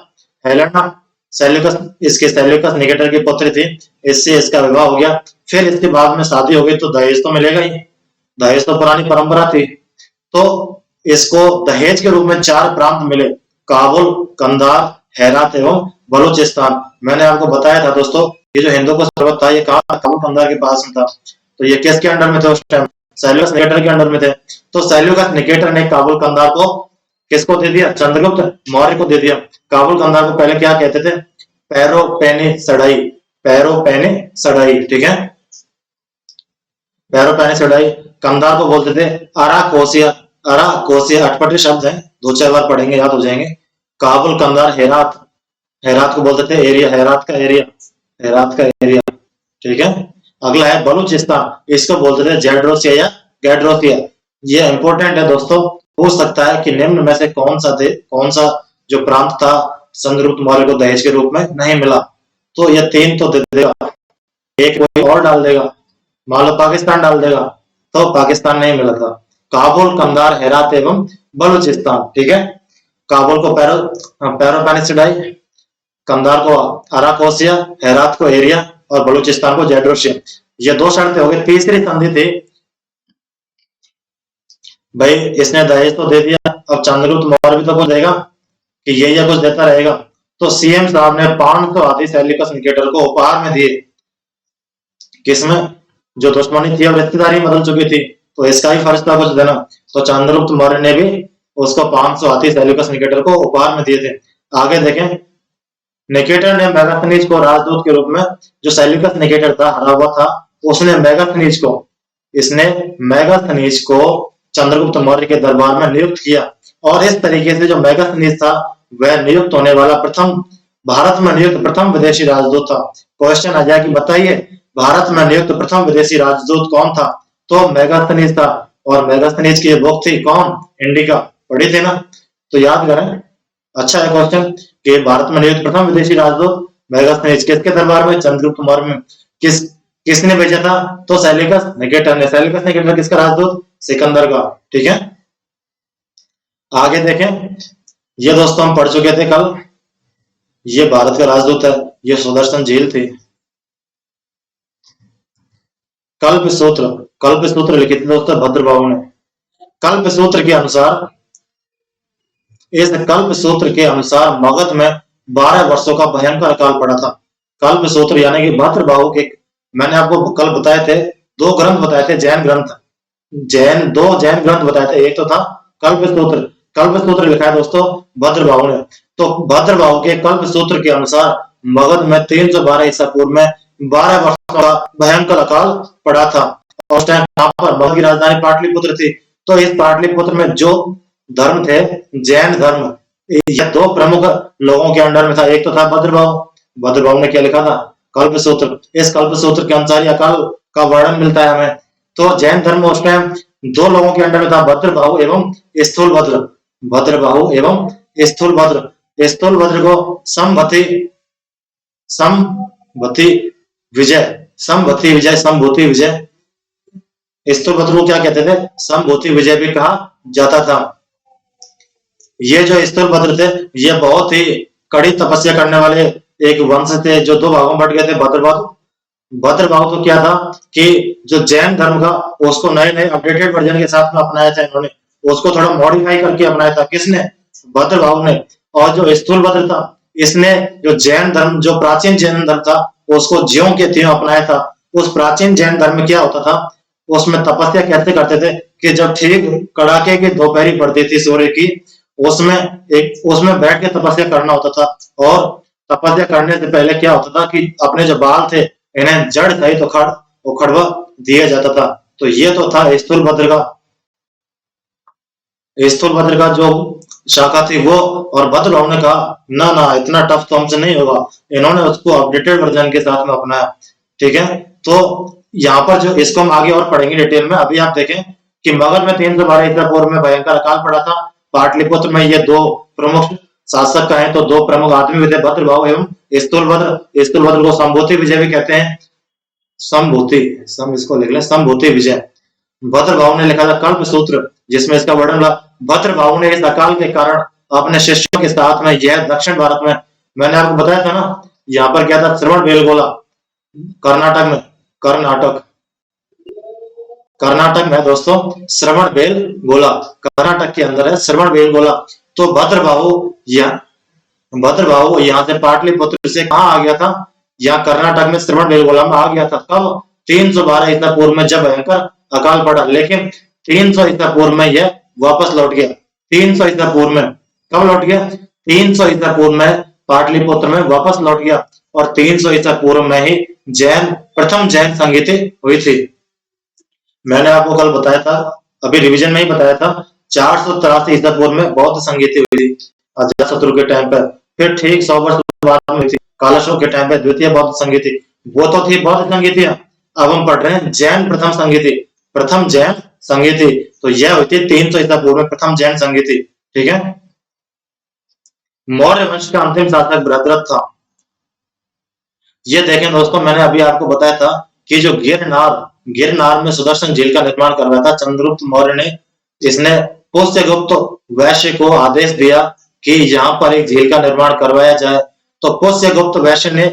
हेलेना सेल्यूकस, इसके सेल्यूकस निकेटर की पुत्री थी, इससे इसका विवाह हो गया। फिर इसके बाद में शादी हो गई तो दहेज तो मिलेगा ही, दहेज तो पुरानी परंपरा थी। तो इसको दहेज के रूप में 4 प्रांत मिले, काबुल, कंधार, हेरात एवं बलूचिस्तान। मैंने आपको बताया था दोस्तों, ये जो हिंदू का पर्वत था ये कहाँ, काबुल कंधार के पास में था। तो ये किसके अंडर में थे उस टाइम, सेल्यूकस निकेटर के अंडर में थे। तो सेल्यूकस निकेटर ने काबुल कंधार को किसको दे दिया, चंद्रगुप्त मौर्य को दे दिया। काबुल कंधार को पहले क्या कहते थे, पैरोपेनी सड़ाई, पैरोपेनी सड़ाई, ठीक है, पैरोपेनी सड़ाई। कंधार को बोलते थे अराकोसिया, अराकोसिया अटपटे शब्द है, 2-4 बार पढ़ेंगे याद हो जाएंगे। काबुल, कंधार, हेरात, हेरात को बोलते थे एरिया, हेरात का एरिया, हेरात का एरिया, ठीक है। अगला है बलूचिस्तान, इसको बोलते थे जेड्रोसिया या गैड्रोसिया। ये इंपॉर्टेंट है दोस्तों, हो सकता है कि निम्न में से कौन सा जो प्रांत था चंद्रगुप्त मौर्य को दहेज के रूप में नहीं मिला। तो ये 3 तो दे देगा, एक कोई और डाल देगा, मान लो पाकिस्तान डाल देगा, तो पाकिस्तान नहीं मिला था। काबुल, कंधार, हेरात एवं बलूचिस्तान, ठीक है। काबुल को पैरोपेनी सड़ाई, कंधार को अराकोसिया, हेरात को एरिया और बलूचिस्तान को जेड्रोसिया। ये 2 शर्तें हो गई। तीसरी संधि थी, भाई इसने दहेज तो दे दिया, अब चंद्रगुप्त मौर्य भी तो कुछ देगा कि ये कुछ देता रहेगा। तो सीएम साहब ने 500 हाथी सेल्यूकस निकेटर को उपहार में दिए। किसमें, जो दुश्मनी थी अब रिश्तेदारी बदल चुकी थी, तो इसका ही फर्ज था कुछ देना। तो चंद्रगुप्त मौर्य ने भी उसको 500 हाथी सेल्यूकस निकेटर को उपहार में दिए थे। आगे देखें, निकेटर ने मेगास्थनीज को राजदूत के रूप में, जो सेल्यूकस निकेटर था हरा हुआ था, उसने मेगास्थनीज को चंद्रगुप्त मौर्य के दरबार में नियुक्त किया। और इस तरीके से जो मेगास्थनीज था वह नियुक्त होने वाला भारत में नियुक्त प्रथम विदेशी राजदूत था। क्वेश्चन आ जाए कि बताइए भारत में नियुक्त प्रथम विदेशी राजदूत कौन था, तो मेगास्थनीज था। और मेगास्थनीज की बुक थी कौन, इंडिका, पढ़ी थी ना, तो याद करें। अच्छा है क्वेश्चन कि भारत में नियुक्त प्रथम विदेशी राजदूत मेगास्थनीज, किसके दरबार में, चंद्रगुप्त मौर्य में। किसने भेजा था, तो सेल्यूकस निकेटर ने। सेल्यूकस निकेटर किसका राजदूत, सिकंदर का, ठीक है। आगे देखें, ये दोस्तों हम पढ़ चुके थे कल, ये भारत का राजदूत है, ये सुदर्शन झील थी। कल्पसूत्र लिखी थी दोस्तों भद्रबाहु ने। कल्पसूत्र के अनुसार, इस कल्पसूत्र के अनुसार मगध में 12 वर्षों का भयंकर अकाल पड़ा था। कल्पसूत्र यानी कि भद्रबाहु के, मैंने आपको कल बताए थे 2 ग्रंथ बताए थे, जैन ग्रंथ, दो जैन ग्रंथ बताए थे। एक तो था कल्पसूत्र। कल्पसूत्र लिखा है दोस्तों भद्रबाहु ने। तो भद्रबाहु के कल्पसूत्र के अनुसार मगध में 312 ईसा पूर्व में 12 वर्षों का भयंकर अकाल पड़ा था। और उस टाइम यहाँ पर मगध की राजधानी पाटलिपुत्र थी। तो इस पाटलिपुत्र में जो धर्म थे, जैन धर्म, यह दो प्रमुख लोगों के अंडर में था। एक तो था भद्रबाहु। भद्रबाहु ने क्या लिखा था? कल्पसूत्र। इस कल्पसूत्र के अनुसार ये अकाल का वर्णन मिलता है हमें। तो जैन धर्म उस टाइम दो लोगों के अंडर में था, भद्रबाहु एवं स्थूलभद्र। भद्रबाहु एवं स्थूलभद्र। स्थूलभद्र को संभति संभति विजय संभति विजय संभूति विजय, स्थूलभद्र को क्या कहते थे? संभूति विजय भी कहा जाता था। ये जो स्थूलभद्र थे, ये बहुत ही कड़ी तपस्या करने वाले एक वंश थे जो दो भागों में बट गए थे। भद्रबाहु तो क्या था कि जो जैन धर्म का उसको नए नए अपडेटेड वर्जन के साथ में अपनाया था इन्होंने, उसको थोड़ा मॉडिफाई करके अपनाया था। किसने? भद्रबाहु ने। और जो स्थूलभद्र था, इसने जो जैन धर्म, जो प्राचीन जैन धर्म था, उसको ज्यों के त्यों अपनाया था। उस प्राचीन जैन धर्म में क्या होता था, उसमें तपस्या कैसे करते थे कि जब ठीक कड़ाके की दोपहरी पड़ती थी सूर्य की, उसमें बैठ के तपस्या करना होता था। और तपस्या करने से पहले क्या होता था कि अपने जो बाल थे इन्हें जड़ सहित उखड़वा दिया जाता था। तो ये तो था स्थूलभद्र का जो शाखा थी वो। और भद्रबाहु ने कहा ना ना, इतना टफ तो हमसे नहीं होगा। इन्होंने उसको अपडेटेड वर्जन के साथ में अपनाया। ठीक है, तो यहाँ पर जो इसको हम आगे और पढ़ेंगे डिटेल में। अभी आप देखें कि मगध में 312 ईसा पूर्व में भयंकर अकाल पड़ा था। पाटलिपुत्र में ये दो प्रमुख शासक कहें तो दो प्रमुख आदमी थे, भद्रबाहु एवं स्थूलभद्र। स्थूलभद्र को संभूति विजय भी कहते हैं। इसको लिख लें, संभूति विजय। भद्रबाहु ने लिखा था कल्पसूत्र, जिसमें इसका वर्णन हुआ। भद्रबाहु ने इस अकाल के कारण अपने शिष्यों के साथ में यह दक्षिण भारत में, मैंने आपको बताया था ना, यहाँ पर क्या था? श्रवणबेलगोला, कर्नाटक में दोस्तों श्रवणबेलगोला, कर्नाटक के अंदर है श्रवणबेलगोला। तो भद्रबाहु यहाँ से पाटलिपुत्र से कहाँ आ गया था? यहाँ कर्नाटक में श्रवणबेलगोला में आ गया था। कब? 312 ईसा पूर्व में, जब भयंकर अकाल पड़ा। लेकिन 300 ईसा पूर्व में यह वापस लौट गया। 300 ईसा पूर्व में कब लौट गया? 300 ईसा पूर्व में पाटलिपुत्र में वापस लौट गया। और 300 ईसा पूर्व में ही प्रथम जैन संगीति हुई थी। मैंने आपको कल बताया था, अभी रिवीजन में ही बताया था, 483 ईसा पूर्व में बौद्ध संगीति हुई थी अजातशत्रु के टाइम पर। फिर ठीक 100 वर्ष बाद में हुई थी कालाशोक के टाइम पर द्वितीय बौद्ध संगीति। वो तो थी बौद्ध संगीति। अब हम पढ़ रहे हैं जैन प्रथम जैन संगीति। तो यह हुई थी 300 ईसा पूर्व में प्रथम जैन संगीति। ठीक है। मौर्य वंश का अंतिम शासक बृहद्रथ था। ये देखें दोस्तों, मैंने अभी आपको बताया था कि जो गिरनार में सुदर्शन झील का निर्माण करवाया था चंद्रगुप्त मौर्य ने। इसने पुष्यगुप्त वैश्य को आदेश दिया कि यहाँ पर एक झील का निर्माण करवाया जाए। तो पुष्यगुप्त वैश्य ने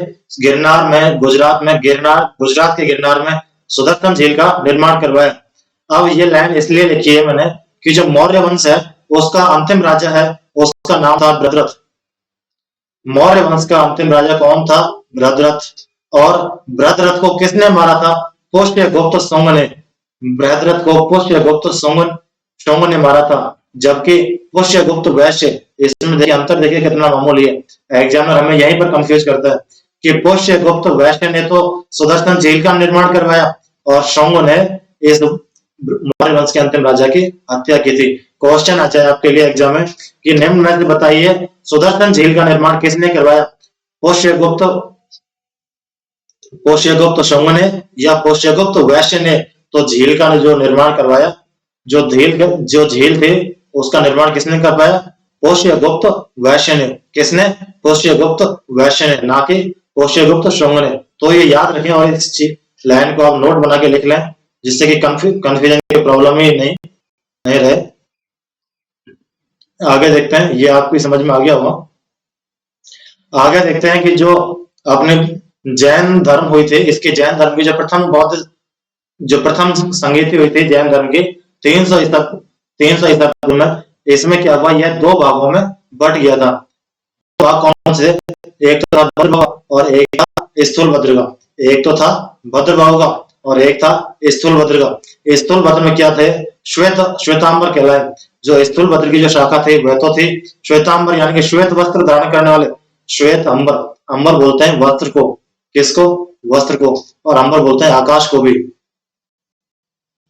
गुजरात के गिरनार में सुदर्शन झील का निर्माण करवाया। अब ये लाइन इसलिए लिखी है मैंने कि जो मौर्य वंश है उसका अंतिम राजा है, उसका नाम था बृहद्रथ। मौर्य वंश का अंतिम राजा कौन था? बृहद्रथ। और बृहद्रथ को किसने मारा था? पुष्यगुप्त शुंग ने। बृहद्रथ को पुष्यगुप्त शुंग ने मारा था। जबकि पुष्यगुप्त वैश्य, इसमें देखिए अंतर, देखिए कितना मामूली है। एग्जामिनर हमें यहीं पर कंफ्यूज करता है कि पुष्यगुप्त वैश्य ने तो सुदर्शन झील का निर्माण करवाया और शुंग ने इस मौर्य वंश के अंतिम राजा की हत्या की थी। क्वेश्चन अच्छा है आपके लिए एग्जाम में कि निम्न में से बताइए सुदर्शन झील का निर्माण किसने करवाया? पुष्यगुप्त शुंग ने या पुष्यगुप्त वैश्य ने? तो झील का जो निर्माण करवाया, जो झील थे उसका निर्माण किसने करवाया? पुष्यगुप्त वैश्य ने। किसने? पुष्यगुप्त वैश्य ने, ना कि पुष्यगुप्त शुंग ने। तो ये याद रखें और इस लाइन को आप नोट बना के लिख लें, जिससे कि कंफ्यूजन की प्रॉब्लम ही नहीं रहे। आगे देखते हैं, ये आपकी समझ में आ गया होगा। आगे देखते हैं कि जो अपने जैन धर्म हुई थी, इसके जैन धर्म की जो प्रथम संगीति हुई थी जैन धर्म की 300 ईसा पूर्व में, इसमें क्या हुआ? यह दो भागों में बट गया था। भाग कौन से? एक तो था भद्रबाहु और एक था स्थूलभद्र का। एक तो था भद्रबाहु का और एक था स्थूलभद्र का। स्थूलभद्र में क्या थे, श्वेतांबर कहलाए। जो स्थूलभद्र की जो शाखा थी वह तो थी श्वेतांबर, यानी कि श्वेत वस्त्र धारण करने वाले। श्वेत अंबर, अंबर बोलते हैं वस्त्र को, किसको, वस्त्र को। और अंबर बोलते हैं आकाश को भी,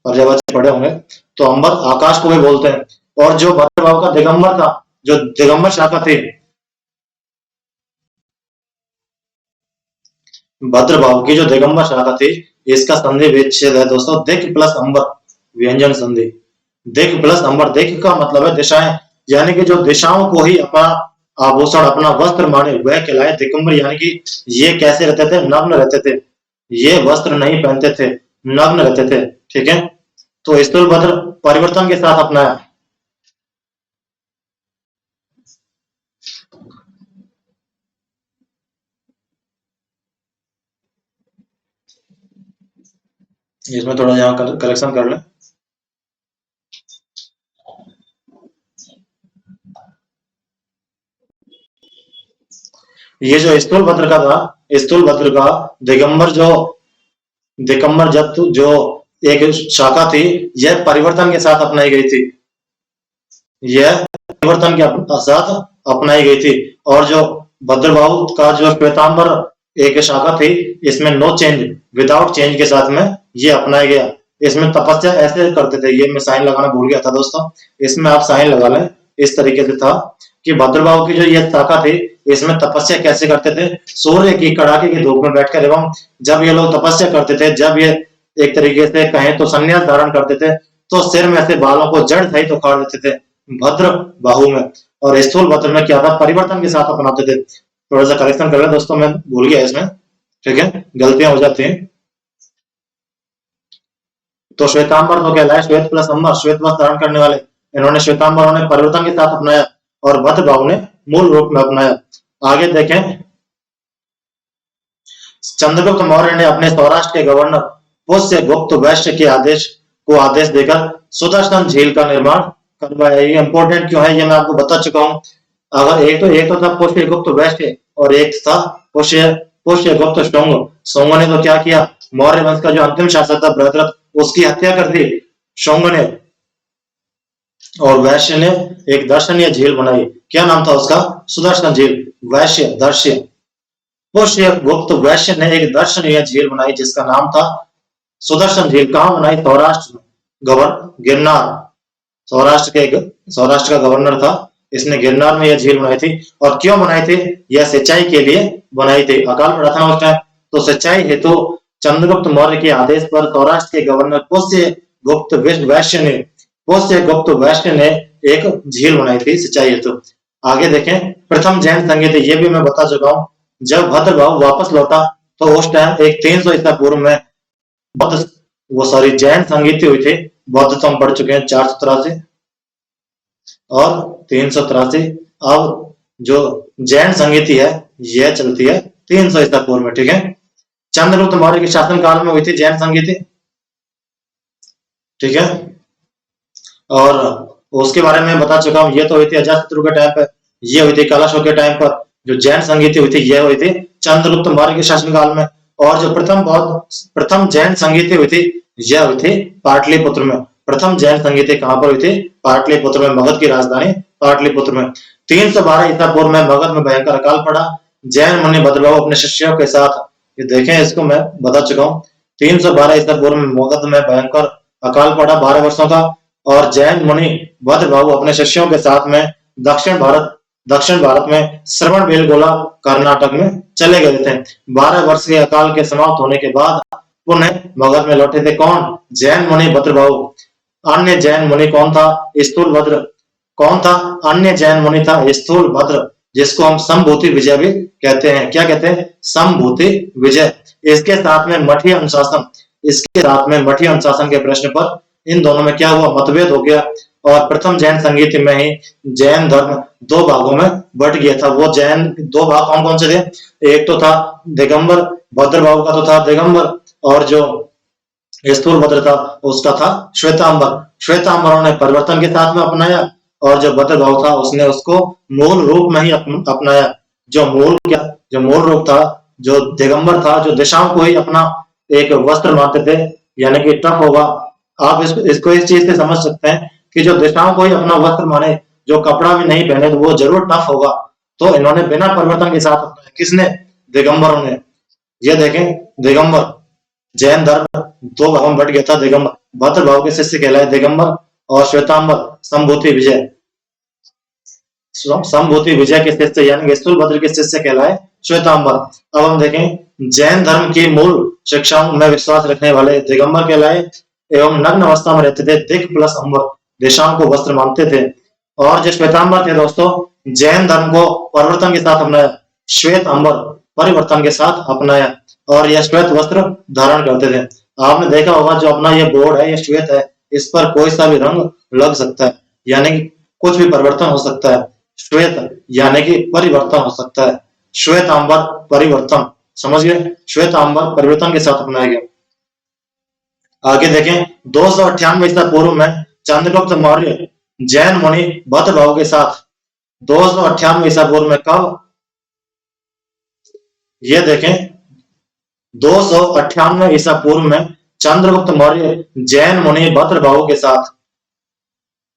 पर्यावरण पढ़े होंगे तो अंबर आकाश को भी बोलते हैं। और जो भद्रभाव का दिगंबर था, जो दिगंबर शाखा थी, भद्रभाव की जो दिगंबर शाखा थी, इसका संधि विच्छेद है दोस्तों दिक् प्लस अंबर, व्यंजन संधि। दिक् प्लस अंबर, दिक् का मतलब है दिशाएं, यानी कि जो दिशाओं को ही अपना आभूषण, अपना वस्त्र माने वह कहलाए दिगंबर। यानी कि ये कैसे रहते थे, नग्न रहते थे, ये वस्त्र नहीं पहनते थे, नग्न रहते थे। ठीक है, तो स्थूलभद्र परिवर्तन के साथ अपनाया। इसमें थोड़ा यहाँ करेक्शन कर लें। ये जो स्थूलभद्र का था, स्थूलभद्र का दिगंबर जो एक शाखा थी, यह परिवर्तन के साथ अपनाई गई थी, यह परिवर्तन के साथ अपनाई गई थी। और जो भद्रभाव का जो श्वेतांबर एक शाखा थी, इसमें नो चेंज, विदाउट चेंज के साथ में ये अपनाया गया। इसमें तपस्या ऐसे करते थे, ये मैं साइन लगाना भूल गया था दोस्तों, इसमें आप साइन लगा लें। इस तरीके से था कि भद्रभाव की जो ये शाखा थी, इसमें तपस्या कैसे करते थे, सूर्य की कड़ाके की धूप में बैठकर। एवं जब ये लोग तपस्या करते थे, जब ये एक तरीके से कहें तो संन्यास धारण करते थे, तो सिर में से बालों को जड़ सहित उखाड़ देते थे भद्र बाहु में। और स्थूल भद्र में क्या था, परिवर्तन के साथ अपनाते थे। थोड़ा सा करेक्शन कर रहे दोस्तों, मैं भूल गया इसमें, ठीक है, गलतियां हो जाती हैं। तो श्वेतांबर तो कहलाए श्वेत प्लस अंबर, श्वेत वस्त्र धारण करने वाले। इन्होंने श्वेतांबरों ने परिवर्तन के साथ अपनाया और भद्रभाव ने मूल रूप में अपनाया। आगे देखें, चंद्रगुप्त मौर्य ने अपने सौराष्ट्र के गवर्नर पुष्य गुप्त वैश्य के आदेश देकर सुदर्शन झील का निर्माण करवाया। ये इंपॉर्टेंट क्यों है, ये मैं आपको बता चुका हूं। अगर एक तो था पुष्य गुप्त वैश्य और एक था पुष्य गुप्त शुंग। शुंग ने तो क्या किया, मौर्य वंश का जो अंतिम शासक था बृहद्रथ, उसकी हत्या कर दी शुंग ने। और वैश्य ने एक दर्शनीय झील बनाई, क्या नाम था उसका, सुदर्शन झील। वैश्य दर्श्य, पुष्य गुप्त वैश्य ने एक दर्शनीय झील बनाई जिसका नाम था सुदर्शन झील। कहां बनाई, सौराष्ट्र में, गिरनार, सौराष्ट्र का गवर्नर था, इसने गिरनार में यह झील बनाई थी। और क्यों बनाई थी, यह सिंचाई के लिए बनाई थी। अकाल पड़ा था ना उस टाइम, तो सिंचाई हेतु चंद्रगुप्त मौर्य के आदेश पर सौराष्ट्र के गवर्नर पुष्य गुप्त वैश्य ने एक झील बनाई थी सिंचाई हेतु। आगे देखें, प्रथम जैन संगीत, ये भी मैं बता चुका हूं। जब भद्रभाव वापस लौटा तो उस टाइम एक 300 ईसा पूर्व में जैन संगीत हुई थी। बौद्ध तो हम पढ़ चुके हैं 483 और 383। अब जो जैन संगीति है यह चलती है 300 ईसा पूर्व में, ठीक है। चंद्रगुप्त मौर्य के शासन काल में हुई थी जैन संगीति, ठीक है। और उसके बारे में बता चुका हूं, ये तो हुई थी अजातशत्रु के टाइम पर, ये हुई थी कलाशों के टाइम पर। जो जैन संगीति हुई थी यह हुई थी चंद्रगुप्त मौर्य के शासनकाल में। और जो प्रथम जैन संगीति हुई थी यह हुई थी पाटलिपुत्र में। प्रथम जैन संगीति कहां पर हुई थी, पाटलिपुत्र में, मगध की राजधानी पाटलिपुत्र में। 312 ईसा पूर्व में मगध में भयंकर अकाल पड़ा। जैन मुनि भद्रभाव अपने शिष्यों के साथ, ये देखें इसको मैं बता चुका हूँ, 312 ईसा पूर्व में मगध में भयंकर अकाल पड़ा 12 वर्षों का। और जैन मुनि भद्रभाव अपने शिष्यों के साथ में दक्षिण भारत में श्रवणबेलगोला कर्नाटक में चले गए थे। 12 वर्ष के अकाल के समाप्त होने के बाद पुनः मगध में लौटे थे कौन, जैन मुनि भद्रभाव। अन्य जैन मुनि कौन था, स्थूलभद्र। कौन था, अन्य जैन मुनि था स्थूलभद्र, जिसको हम संभूति विजय भी कहते हैं। क्या कहते हैं, संभूति विजय। इसके साथ में मठी अनुशासन के प्रश्न पर इन दोनों में क्या हुआ, मतभेद हो गया। और प्रथम जैन संगीत में ही जैन धर्म 2 भागों में बट गया था। वो जैन 2 भाग कौन कौन से थे, एक तो था दिगंबर, भद्रभाव का तो था दिगंबर, और जो स्थूलभद्र था उसका था श्वेतांबर। श्वेतांबरों ने परिवर्तन के साथ में अपनाया और जो भद्रभाव था उसने उसको मूल रूप में ही अपनाया। जो मूल रूप था, जो दिगंबर था, जो दिशाओं को ही अपना एक वस्त्र मानते थे, यानी कि टफ होगा। आप इसको इस चीज से समझ सकते हैं कि जो दिशाओं को ही अपना वस्त्र माने, जो कपड़ा भी नहीं पहने तो वो जरूर टफ होगा। तो इन्होंने बिना परिवर्तन के साथ अपनाया, किसने? दिगंबरों ने। ये देखें, दिगंबर जैन धर्म दो भागों में बट गया था। दिगंबर भद्र भाव के शिष्य कहलाए दिगंबर, और श्वेतांबर संभूति विजय, संभूति विजय के शिष्य यानी कि स्थूलभद्र के शिष्य कहलाए श्वेतांबर। अब हम देखें, जैन धर्म की मूल शिक्षाओं में विश्वास रखने वाले दिगंबर कहलाए, एवं नग्न अवस्था में रहते थे, दिक प्लस अंबर दिशाओं को वस्त्र मानते थे। और जो श्वेतांबर थे दोस्तों, जैन धर्म को परिवर्तन के साथ अपनाया, श्वेत अंबर परिवर्तन के साथ अपनाया, और यह श्वेत वस्त्र धारण करते थे। आपने देखा होगा जो अपना ये बोर्ड है, ये श्वेत है, इस पर कोई सा भी रंग लग सकता है, यानी कि कुछ भी परिवर्तन हो सकता है। श्वेत यानी कि परिवर्तन हो सकता है, श्वेत अंबर परिवर्तन, समझ गए? श्वेत अंबर परिवर्तन के साथ अपनाया गया। आगे देखें, 298 ईसा पूर्व में चंद्रगुप्त मौर्य जैन मुनि भद्र भाव के साथ, 298 ईसा पूर्व में कब? ये देखें, 298 ईसा पूर्व में चंद्रगुप्त मौर्य जैन मुनि भद्र भाव के साथ,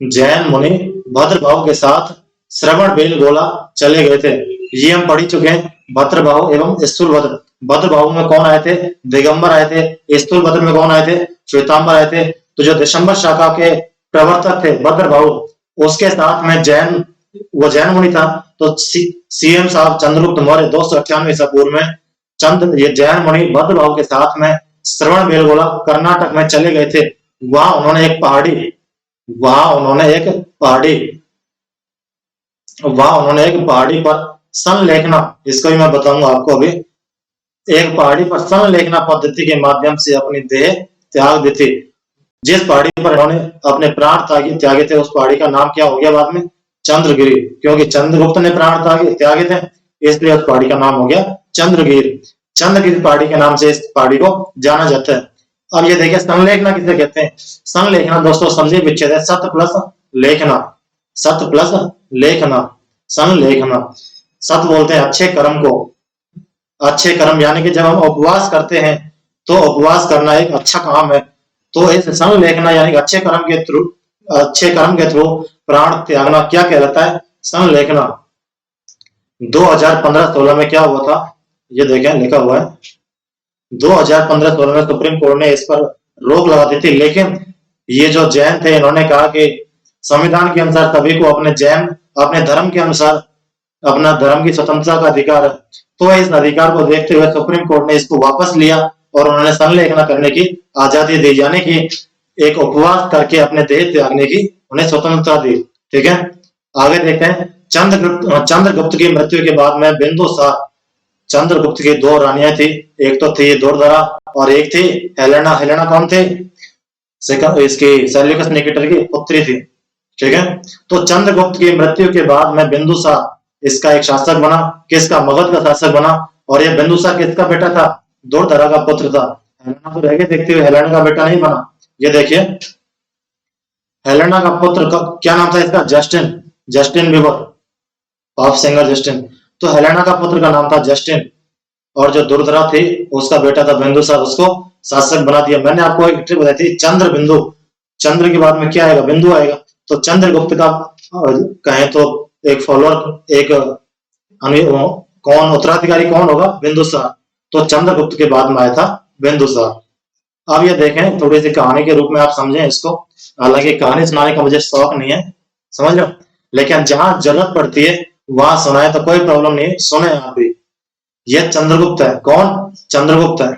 जैन मुनि भद्र भाव के साथ श्रवण बेलगोला चले गए थे। ये हम पढ़ी चुके हैं, भद्रभाव एवं स्थूलभद्र। भद्रभाव में कौन आए थे? दिगंबर आए थे। स्थूलभद्र में कौन आए थे? श्वेतांबर आए थे। तो जो दिसंबर शाखा के प्रवर्तक थे भद्रभाव, उसके साथ में जैन, वो जैन मुनि था। तो सीएम साहब चंद्रगुप्त मौर्य 298 ईसा पूर्व में ये जैन मुनि भद्रभाव के साथ में श्रवण बेलगोला कर्नाटक में चले गए थे। वहां उन्होंने एक पहाड़ी पर संलेखना, इसको भी मैं बताऊंगा आपको अभी, एक पहाड़ी पर संलेखना पद्धति के माध्यम से अपनी देह त्याग दी थी। जिस पहाड़ी पर इन्होंने अपने प्राण त्यागे थे, उस पहाड़ी का नाम क्या हो गया बाद में? चंद्रगिरी, क्योंकि चंद्रगुप्त ने प्राण त्यागे थे, इसलिए उस पहाड़ी का नाम हो गया चंद्रगिरी। चंद्रगिरी पहाड़ी के नाम से इस पहाड़ी को जाना जाता है। अब ये देखिए, संलेखना किसे कहते हैं? संलेखना दोस्तों समझे विच्छेद है, सत प्लस लेखना, सत प्लस लेखना, संलेखना। सत बोलते हैं अच्छे कर्म को, अच्छे कर्म, यानी कि जब हम उपवास करते हैं तो उपवास करना एक अच्छा काम है। तो इस संलेखना यानी अच्छे कर्म के थ्रू प्राण त्यागना क्या कहलाता है? संलेखना। 2015-16 में क्या हुआ था? ये देखें, लिखा हुआ है 2015-16 में सुप्रीम कोर्ट ने इस पर रोक लगा दी थी, लेकिन ये जो जैन थे इन्होंने कहा कि संविधान के अनुसार सभी को अपने धर्म के अनुसार अपना धर्म की स्वतंत्रता का अधिकार है। तो इस अधिकार को देखते हुए सुप्रीम कोर्ट ने इसको वापस लिया और उन्होंने संलेखना करने की आजादी दी, यानी कि एक उपवास करके अपने देह त्यागने की उन्हें स्वतंत्रता दी। ठीक है, आगे देखते हैं। चंद्रगुप्त की मृत्यु के बाद में बिंदुसार, चंद्रगुप्त की दो रानियां थी, एक तो थी दुर्धरा और एक थी हेलेना। हेलेना कौन थे? इसकी सेल्यूकस निकेटर की पुत्री थी। ठीक है, तो चंद्रगुप्त की मृत्यु के बाद में बिंदुसार इसका एक शासक बना। किसका? मगध का शासक बना। और ये बिंदुसार किसका बेटा था? दुर्धरा का पुत्र था। हेलेना तो रह गए देखते हुए, हेलेना का बेटा नहीं बना। ये देखिए, हेलेना का पुत्र का क्या नाम था इसका? Justin Bieber, pop singer Justin. तो हेलेना का पुत्र का नाम था जस्टिन, और जो दुर्धरा थी उसका बेटा था बिंदुसार, उसको शासक बना दिया। मैंने आपको एक ट्रिक बताई थी, चंद्र बिंदु, चंद्र के बाद में क्या आएगा? बिंदु आएगा। तो चंद्रगुप्त का कहें तो एक फॉलोअर, एक कौन उत्तराधिकारी कौन होगा? बिंदुसार। तो चंद्रगुप्त के बाद में आया था बिंदुसार। अब ये देखें, थोड़ी सी कहानी के रूप में आप समझें इसको। हालांकि कहानी सुनाने का मुझे शौक नहीं है, समझ लो, लेकिन जहां जरूरत पड़ती है वहां सुनाए तो कोई प्रॉब्लम नहीं, सुने आप भी। ये चंद्रगुप्त है। कौन? चंद्रगुप्त है।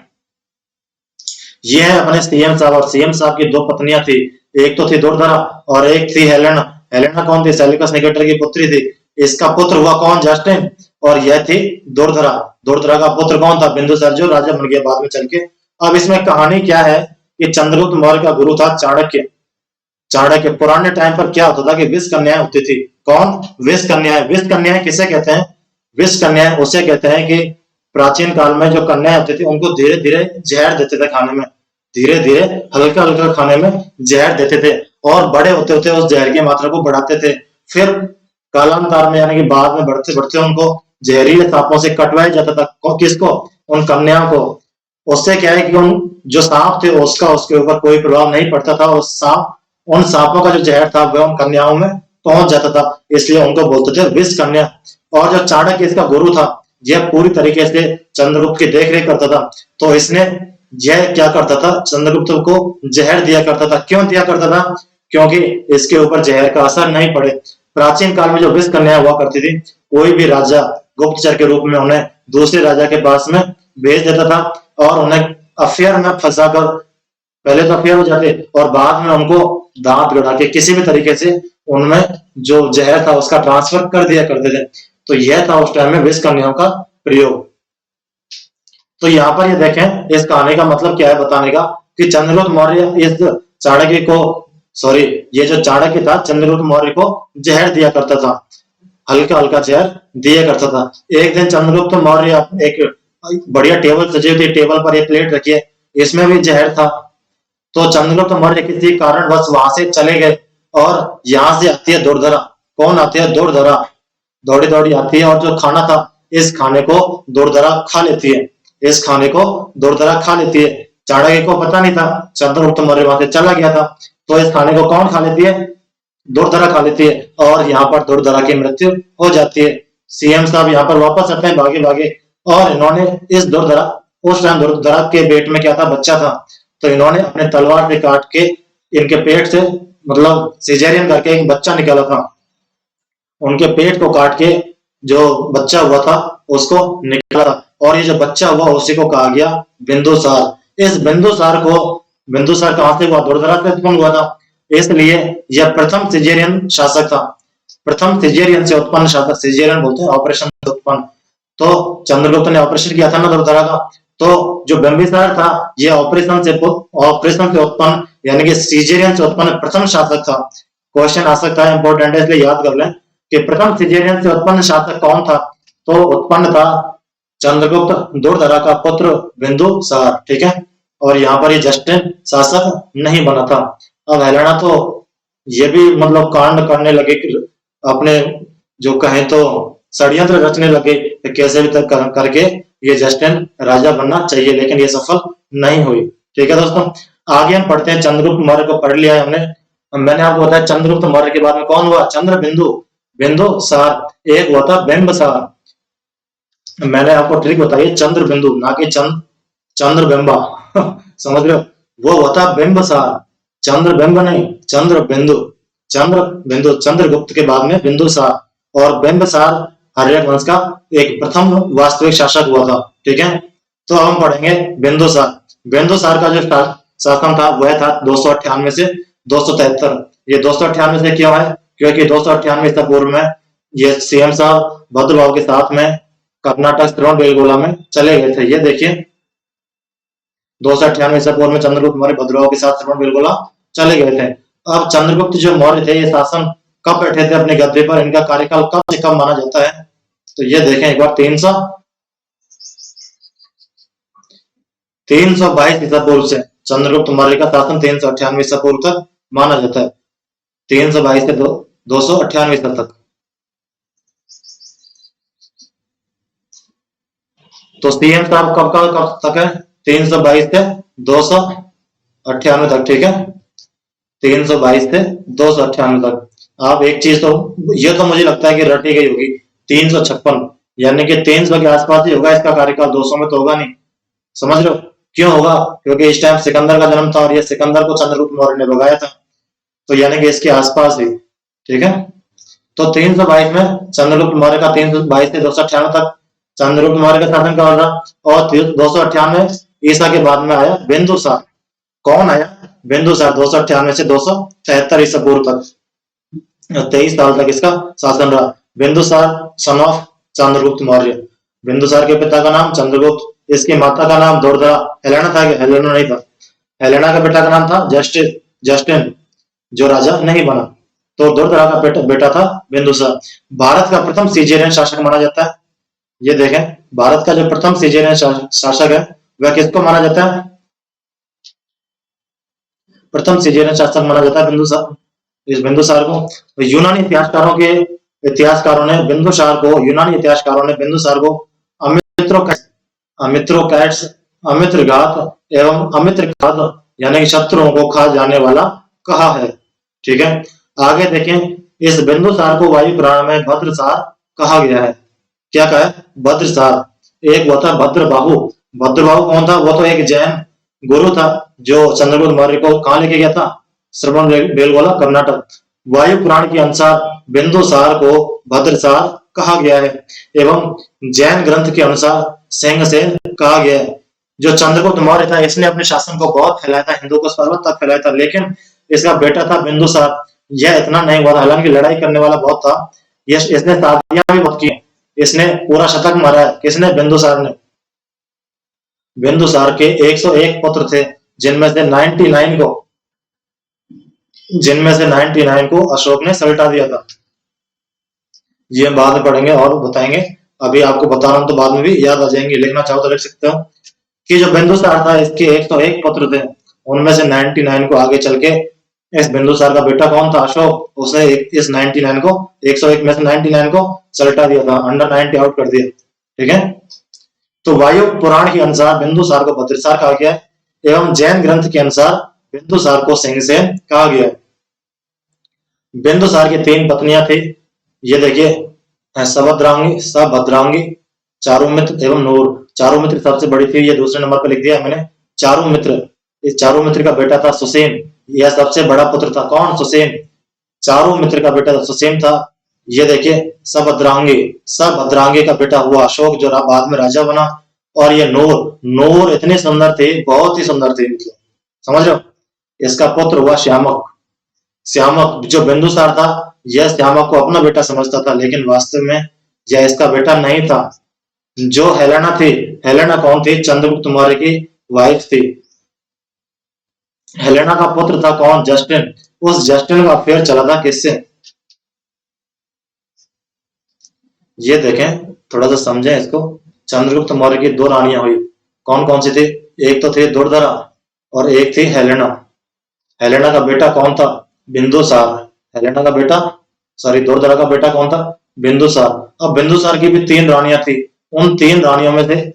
ये है अपने सीएम साहब, और सीएम साहब की दो पत्नियां थी, एक तो थी दुर्धरा और एक थी हेलेना। हेलेना कौन थी? सेल्यूकस निकेटर की पुत्री थी। इसका पुत्र हुआ कौन? जस्टिन। और यह थी दुर्धरा। दुर्धरा का पुत्र कौन था? बिंदुसार, जो राजा बन गया बाद में चल के। अब इसमें कहानी क्या है कि चंद्रगुप्त मौर्य का गुरु था चाणक्य। चाणक्य, पुराने टाइम पर क्या होता था कि विष कन्याएं होती थी। कौन? विष कन्याएं। विष कन्याएं किसे कहते हैं? विष कन्याएं उसे कहते हैं कि प्राचीन काल में जो कन्याएं होती थी उनको धीरे धीरे जहर देते थे खाने में, धीरे धीरे हल्का हल्का खाने में जहर देते थे, और बड़े होते होते उस जहर की मात्रा को बढ़ाते थे। फिर कालांतर में यानी कि बाद में बढ़ते बढ़ते उनको जहरीले सांपों से कटवाया जाता था। किसको? उन कन्याओं को। उससे क्या है कि उन जो सांप थे उसका उसके ऊपर कोई प्रभाव नहीं पड़ता था, उस सांप उन सांपों का जो जहर था वह उन कन्याओं में पहुंच जाता था, इसलिए उनको बोलते थे विष कन्या। और जो चाणक्य इसका गुरु था, यह पूरी तरीके से चंद्रगुप्त की देख रेख करता था, तो इसने यह क्या करता था, चंद्रगुप्त को जहर दिया करता था। क्यों दिया करता था? क्योंकि इसके ऊपर जहर का असर नहीं पड़े। प्राचीन काल में जो विष कन्या हुआ करती थी, कोई भी राजा गुप्तचर के रूप में उन्हें दूसरे राजा के पास में भेज देता था और उन्हें अफेयर में फंसाकर, पहले तो अफेयर हो जाते और बाद में उनको दांत गड़ा के किसी भी तरीके से उनमें जो जहर था उसका ट्रांसफर कर दिया करते थे। तो यह था उस टाइम में विष कन्याओं का प्रयोग। तो यहाँ पर ये देखें, इस कहानी का मतलब क्या है बताने का, कि चंद्रगुप्त मौर्य इस चाणक्य को, सॉरी, ये जो चाणक्य था चंद्रगुप्त मौर्य को जहर दिया करता था, हल्का हल्का जहर दिया करता था। एक दिन चंद्रगुप्त मौर्य एक बढ़िया टेबल सजी हुई थी, टेबल पर एक प्लेट रखी है, इसमें भी जहर था। तो चंद्रगुप्त मौर्य किसी कारणवश वहां से चले गए और यहाँ से आती है दुर्धरा। कौन आती है? दुर्धरा दौड़ी दौड़ी आती है और जो खाना था, इस खाने को दुर्धरा खा लेती है, इस खाने को दुर्धरा खा लेती है। चाणक्य को पता नहीं था, चंद्रगुप्त मौर्य वहां से चला गया था, तो इस खाने को कौन खा लेती है? दुर्धरा खा लेती है और यहाँ पर दुर्धरा की मृत्यु हो जाती है। सीएम साहब यहाँ पर वापस आते हैं भागे भागे, और इन्होंने इस दुर्धरा, उस टाइम दुर्धरा के पेट में क्या था? बच्चा था। तो इन्होंने अपने तलवार से काट के इनके पेट से, मतलब सिजेरियन करके एक बच्चा निकाला था, उनके पेट को काट के जो बच्चा हुआ था उसको निकाला था, और ये जो बच्चा हुआ उसी को कहा गया बिंदुसार। इस बिंदुसार को, बिंदुसार कहां से हुआ? दुर्धरा से उत्पन्न हुआ था, इसलिए यह प्रथम सिजेरियन शासक था। प्रथम सिजेरियन से उत्पन्न शासक, सिजेरियन बोलते हैं ऑपरेशन से उत्पन्न। तो चंद्रगुप्त ने ऑपरेशन किया था ना दुर्धरा का, तो जो बिंबिसार था ये ऑपरेशन से उत्पन्न, यानी कि सिजेरियन से उत्पन्न प्रथम शासक था। क्वेश्चन आ सकता है, इंपॉर्टेंट है, इसलिए याद कर लें कि प्रथम सिजेरियन से उत्पन्न शासक कौन था? तो उत्पन्न था चंद्रगुप्त दुर्धरा का पुत्र बिंदुसार, ठीक है। और यहाँ पर ये जस्टिन शासक नहीं बना था। अब हेलेना तो ये भी मतलब कांड करने लगे कि अपने, जो कहें तो षड्यंत्र रचने लगे कि कैसे भी तक करके ये जस्टिन राजा बनना चाहिए, लेकिन ये सफल नहीं हुई। ठीक है दोस्तों, आगे हम पढ़ते हैं। चंद्रगुप्त मौर्य को पढ़ लिया है हमने। मैंने आपको बताया चंद्रगुप्त मौर्य के बाद में कौन हुआ? चंद्र बिंदुसार। एक हुआ था बिंबसार। मैंने आपको ट्रिक बताई, चंद्र बिंदु ना कि चंद्र बिंबा समझ रहे हो? वो हुआ था बिंबसार, चंद्र बिंब नहीं, चंद्र बिंदु। चंद्रगुप्त के बाद में बिंदुसार, और बिंबसार हर्यक वंश का एक प्रथम वास्तविक शासक हुआ था। ठीक है, तो हम पढ़ेंगे बिंदुसार। बिंदुसार का जो शासन था वह था 298 से 273। ये 298 से क्यों है? क्योंकि 298 ईसा पूर्व में ये सीएम साहब भद्रभाव के साथ में कर्नाटक श्रवणबेलगोला में चले गए थे। ये देखिए 298 ईसा पूर्व में चंद्रगुप्त मौर्य भद्रभाव के साथ श्रवणबेलगोला चले गए थे। अब चंद्रगुप्त जो मौर्य थे ये शासन कब बैठे थे अपने गद्दे पर? इनका कार्यकाल कब से कब माना जाता है? तो ये देखें एक बार, 322 ईसा पूर्व से चंद्रगुप्त मौर्य का शासन 398 ईसा पूर्व तक माना जाता है। 322 से 298 ईसा तक। तो सीएम साहब कब तक है? 322 से 298 तक। ठीक है, 322 से 298 तक। आप एक चीज तो, ये तो मुझे लगता है कि रटी गई होगी, 356, यानी कि 300 के आसपास ही होगा इसका कार्यकाल, 200 में तो होगा नहीं। समझ रहे हो क्यों होगा? क्योंकि इस टाइम सिकंदर का जन्म था और ये सिकंदर को चंद्रगुप्त मौर्य ने भगाया था, तो यानी कि इसके आसपास ही। ठीक है, तो 322 में चंद्रगुप्त मौर्य का, 322 से 298 तक चंद्रगुप्त मौर्य का शासन काल रहा, और 298 ईसा के बाद में आया बिंदुसार। कौन आया? बिंदुसार। 298 से 273 ईसा पूर्व तक 23 साल तक इसका शासन रहा। Bindusara son of Chandragupta Maurya. बिंदुसार के पिता का नाम चंद्रगुप्त, इसकी माता का नाम दुर्धरा। हेलेना था कि? हेलेना नहीं था। हेलेना का बेटा का नाम था जस्टिन, जो राजा नहीं बना। तो दुर्धरा का बेटा था बिंदुसार। भारत का प्रथम सिजेरियन शासक माना जाता है। ये देखें, भारत का जो प्रथम सिजेरियन शासक है वह किसको माना जाता है? प्रथम सिजेरियन शासक माना जाता है बिंदुसार, इस बिंदुसार को। यूनानी इतिहासकारों ने बिंदुसार को अमित्रोकैट्स अमित्र घात एवं अमित्र घात यानी कि शत्रुओं को खा जाने वाला कहा है। ठीक है, आगे देखें, इस बिंदुसार को वायु पुराण में भद्रसार कहा गया है। क्या कहा है? भद्रसार। एक वो था भद्रबाहु। भद्रबाहु कौन था? वो तो एक जैन गुरु था जो चंद्रगुप्त मौर्य को कहाँ लेके गया था? श्रवण बेलगोला, कर्नाटक। वायु पुराण के अनुसार बिंदुसार को भद्रसार कहा गया है एवं जैन ग्रंथ के अनुसार सिंहसेन कहा गया है। जो चंद्रगुप्त मौर्य था इसने अपने शासन को बहुत फैलाया था, हिंदू को सर्वत्र तक फैलाया था, लेकिन इसका बेटा था बिंदुसार, यह इतना नहीं हुआ था, हालांकि लड़ाई करने वाला बहुत था, इसने शादियां भी बहुत की, इसने पूरा शतक मारा है। किसने? बिंदुसार ने। बिंदुसार के 101 पुत्र थे, जिनमें से 99 को अशोक ने सल्टा दिया था। ये हम बाद में पढ़ेंगे और बताएंगे, अभी आपको बता रहा हूं तो बाद में भी याद आ जाएंगे, लिखना चाहो तो लिख सकते हो कि जो बिंदुसार था इसके 101 पुत्र थे, उनमें से 99 को आगे चल के इस बिंदुसार का बेटा कौन था? अशोक। उसने इस 99 को 101 में से 99 को सल्टा दिया था, अंडर 90 आउट कर दिया। ठीक है, तो वायु पुराण के अनुसार बिंदुसार को भद्रसार कहा गया है एवं जैन ग्रंथ के अनुसार बिंदुसार को सिंहसेन कहा गया है। बिंदुसार की 3 पत्नियां थी, ये देखिए, सभद्रांगी, चारुमित्र एवं नूर। चारुमित्र सबसे बड़ी थी, ये दूसरे नंबर पर लिख दिया मैंने, चारुमित्र। इस चारुमित्र का बेटा था सुसेन, यह सबसे बड़ा पुत्र था। कौन? सुसेन। चारुमित्र का बेटा सुसेन था। ये देखिए, सभद्रांगी का बेटा हुआ अशोक, जो बाद में राजा बना। और ये नूर इतने सुंदर थे, बहुत ही सुंदर थे, मतलब समझ रहे हो। इसका पुत्र हुआ श्यामक। जो बिंदुसार था यह श्यामक को अपना बेटा समझता था, लेकिन वास्तव में यह इसका बेटा नहीं था। जो हेलेना थी, हेलेना कौन थी? चंद्रगुप्त मौर्य की वाइफ थी। हेलेना का पुत्र था कौन? जस्टिन। उस जस्टिन का अफेयर चला था किससे? ये देखें, थोड़ा सा समझें इसको। चंद्रगुप्त मौर्य की 2 रानियां हुई, कौन कौन सी थी? एक तो थी दुर्धरा और एक थी हेलेना। हेलेना का बेटा कौन था? बिंदुसार। हेलेना का बेटा, सॉरी, दुर्धरा का बेटा कौन था? बिंदुसार। अब बिंदुसार की भी 3 रानियां थी, उन 3 रानियों में से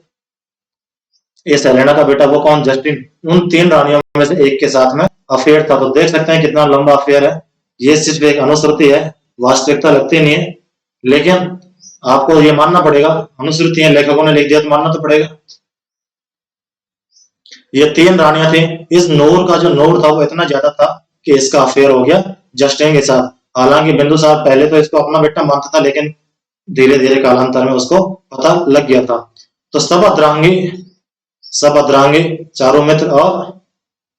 इस हेलेना का बेटा वो कौन? जस्टिन। उन 3 रानियों में से एक के साथ में अफेयर था। तो देख सकते हैं कितना लंबा अफेयर है। ये सिर्फ एक अनुश्रुति है, वास्तविकता लगती नहीं है, लेकिन आपको ये मानना पड़ेगा, अनुश्रुति है, लेखकों ने लिख दिया तो मानना तो पड़ेगा। ये 3 रानियां थी। इस नूर का जो नूर था वो इतना ज्यादा था कि इसका अफेयर हो गया जस्टिन के साथ। हालांकि बिंदुसार पहले तो इसको अपना बेटा मानता था, लेकिन धीरे धीरे कालांतर में उसको पता लग गया था। तो सभद्रांगी, चारुमित्र और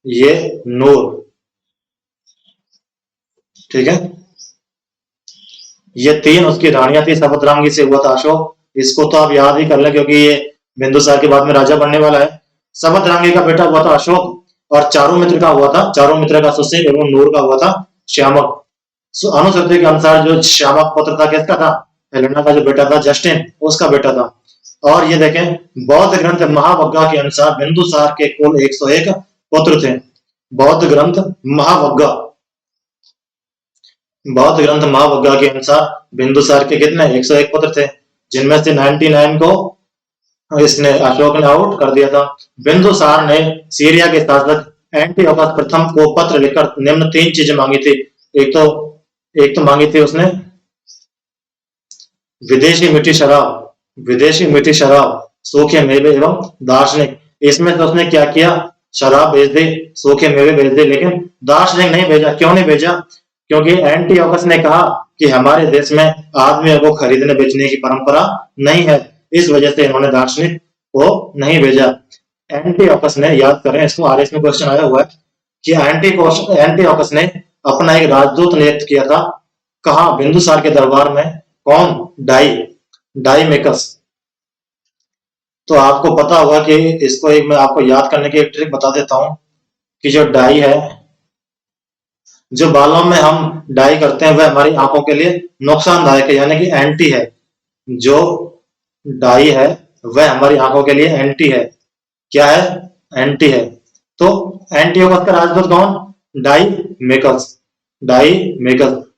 ये नूर। ठीक है, ये 3 उसकी रानियां थी। सभद्रांगी से हुआ था अशोक, इसको तो आप याद ही कर लें क्योंकि ये बिंदुसार के बाद में राजा बनने वाला है। सभद्रांगी का बेटा हुआ था अशोक और चारुमित्र का हुआ था, चारुमित्र का सुसेन एवं नूर का हुआ था श्यामक। अनुश्रुति के अनुसार जो श्यामक पुत्र था किसका था? हेलेना का जो बेटा था जस्टिन, उसका बेटा था। और ये देखें, बौद्ध ग्रंथ महावग्गा के अनुसार बिंदुसार के कुल 101 पुत्र थे। बौद्ध ग्रंथ महावग्गा के अनुसार बिंदुसार के कितने? 101 पुत्र थे, जिनमें से 99 को इसने अशोक ने आउट कर दिया था। बिंदुसार ने सीरिया के शासक एंटिओकस प्रथम को पत्र लिखकर निम्न 3 चीजें मांगी थी। एक तो मांगी थी उसने विदेशी मीठी शराब, सूखे मेवे एवं दार्शनिक। इसमें तो उसने क्या किया? शराब भेज दी, सूखे मेवे भेज दे, लेकिन दार्शनिक नहीं भेजा। क्यों नहीं भेजा? क्योंकि एंटिओकस ने कहा कि हमारे देश में आदमियों को खरीदने बेचने की परंपरा नहीं है, इस वजह से इन्होंने दार्शनिक को नहीं भेजा। एंटिओकस ने, याद करें इसको, आरएस में क्वेश्चन आया हुआ है कि एंटिओकस ने अपना एक राजदूत नियुक्त किया था, कहा? बिंदुसार के दरबार में। कौन? डाइमेकस। तो आपको पता होगा कि इसको मैं आपको याद करने की एक ट्रिक बता देता हूं कि जो डाई है, जो बालों में हम डाई करते हैं, वह हमारी आंखों के लिए नुकसानदायक है, यानी कि एंटी है। जो डाई है वह हमारी आंखों के लिए एंटी है। क्या है? एंटी है। तो एंटिओकस का राजदूत कौन? डाइमेकस।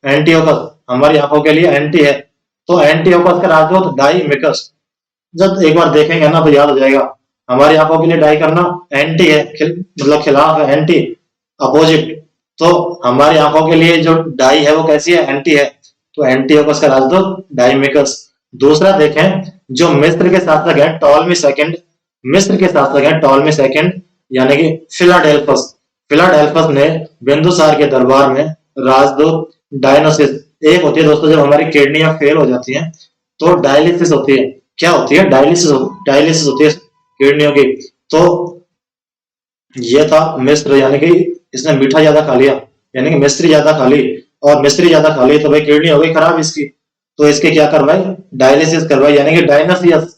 एंटिओकस हमारी आंखों के लिए एंटी है, तो एंटिओकस का राजदूत डाइमेकस। जब एक बार देखेंगे ना तो याद हो जाएगा, हमारी आंखों के लिए डाई करना एंटी है, मतलब खिलाफ है, एंटी, अपोजिट। तो हमारी आंखों के लिए जो डाई है वो कैसी है, एंटी है। तो एंटी होगा उसका राजदूत डाइमिकस। दूसरा देखें, जो मिस्र के शासक है टॉलमी सेकंड, मिस्र के शासक है टॉलमी सेकंड यानी कि फिलाडेल्फस, फिलाडेल्फस ने बिंदुसार के दरबार में राजदूत डायनोसिस, एक होती है दोस्तों जब हमारी किडनियां फेल हो जाती हैं तो डायलिसिस होती है। क्या होती है, डायलिसिस, डायलिसिस होती है किडनियों की। तो ये था मिस्र, यानी कि इसने मीठा ज्यादा खा लिया, यानी कि मिस्त्री ज्यादा खा ली, और मिस्त्री ज्यादा खा ली तो भाई किडनी हो गई खराब इसकी। तो इसके क्या करवाई, डायलिसिस करवाई, यानी कि डायनोसियस,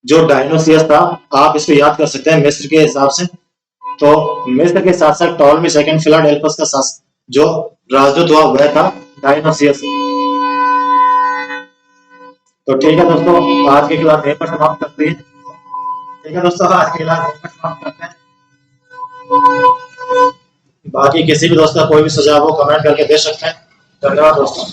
जो डायनोसियस था, आप इसको याद कर सकते हैं मिस्र के हिसाब से। तो मिस्र के शासक टॉलमी सेकंड फिलाडेल्फस का शासक जो राजदूत हुआ वह था डायनोसियस। तो ठीक है दोस्तों, आज की क्लास यहीं पर समाप्त करते हैं। ठीक है दोस्तों, आज की क्लास यहीं पर समाप्त करते हैं। बाकी किसी भी दोस्त का कोई भी सुझाव हो कमेंट करके दे सकते हैं। धन्यवाद दोस्तों।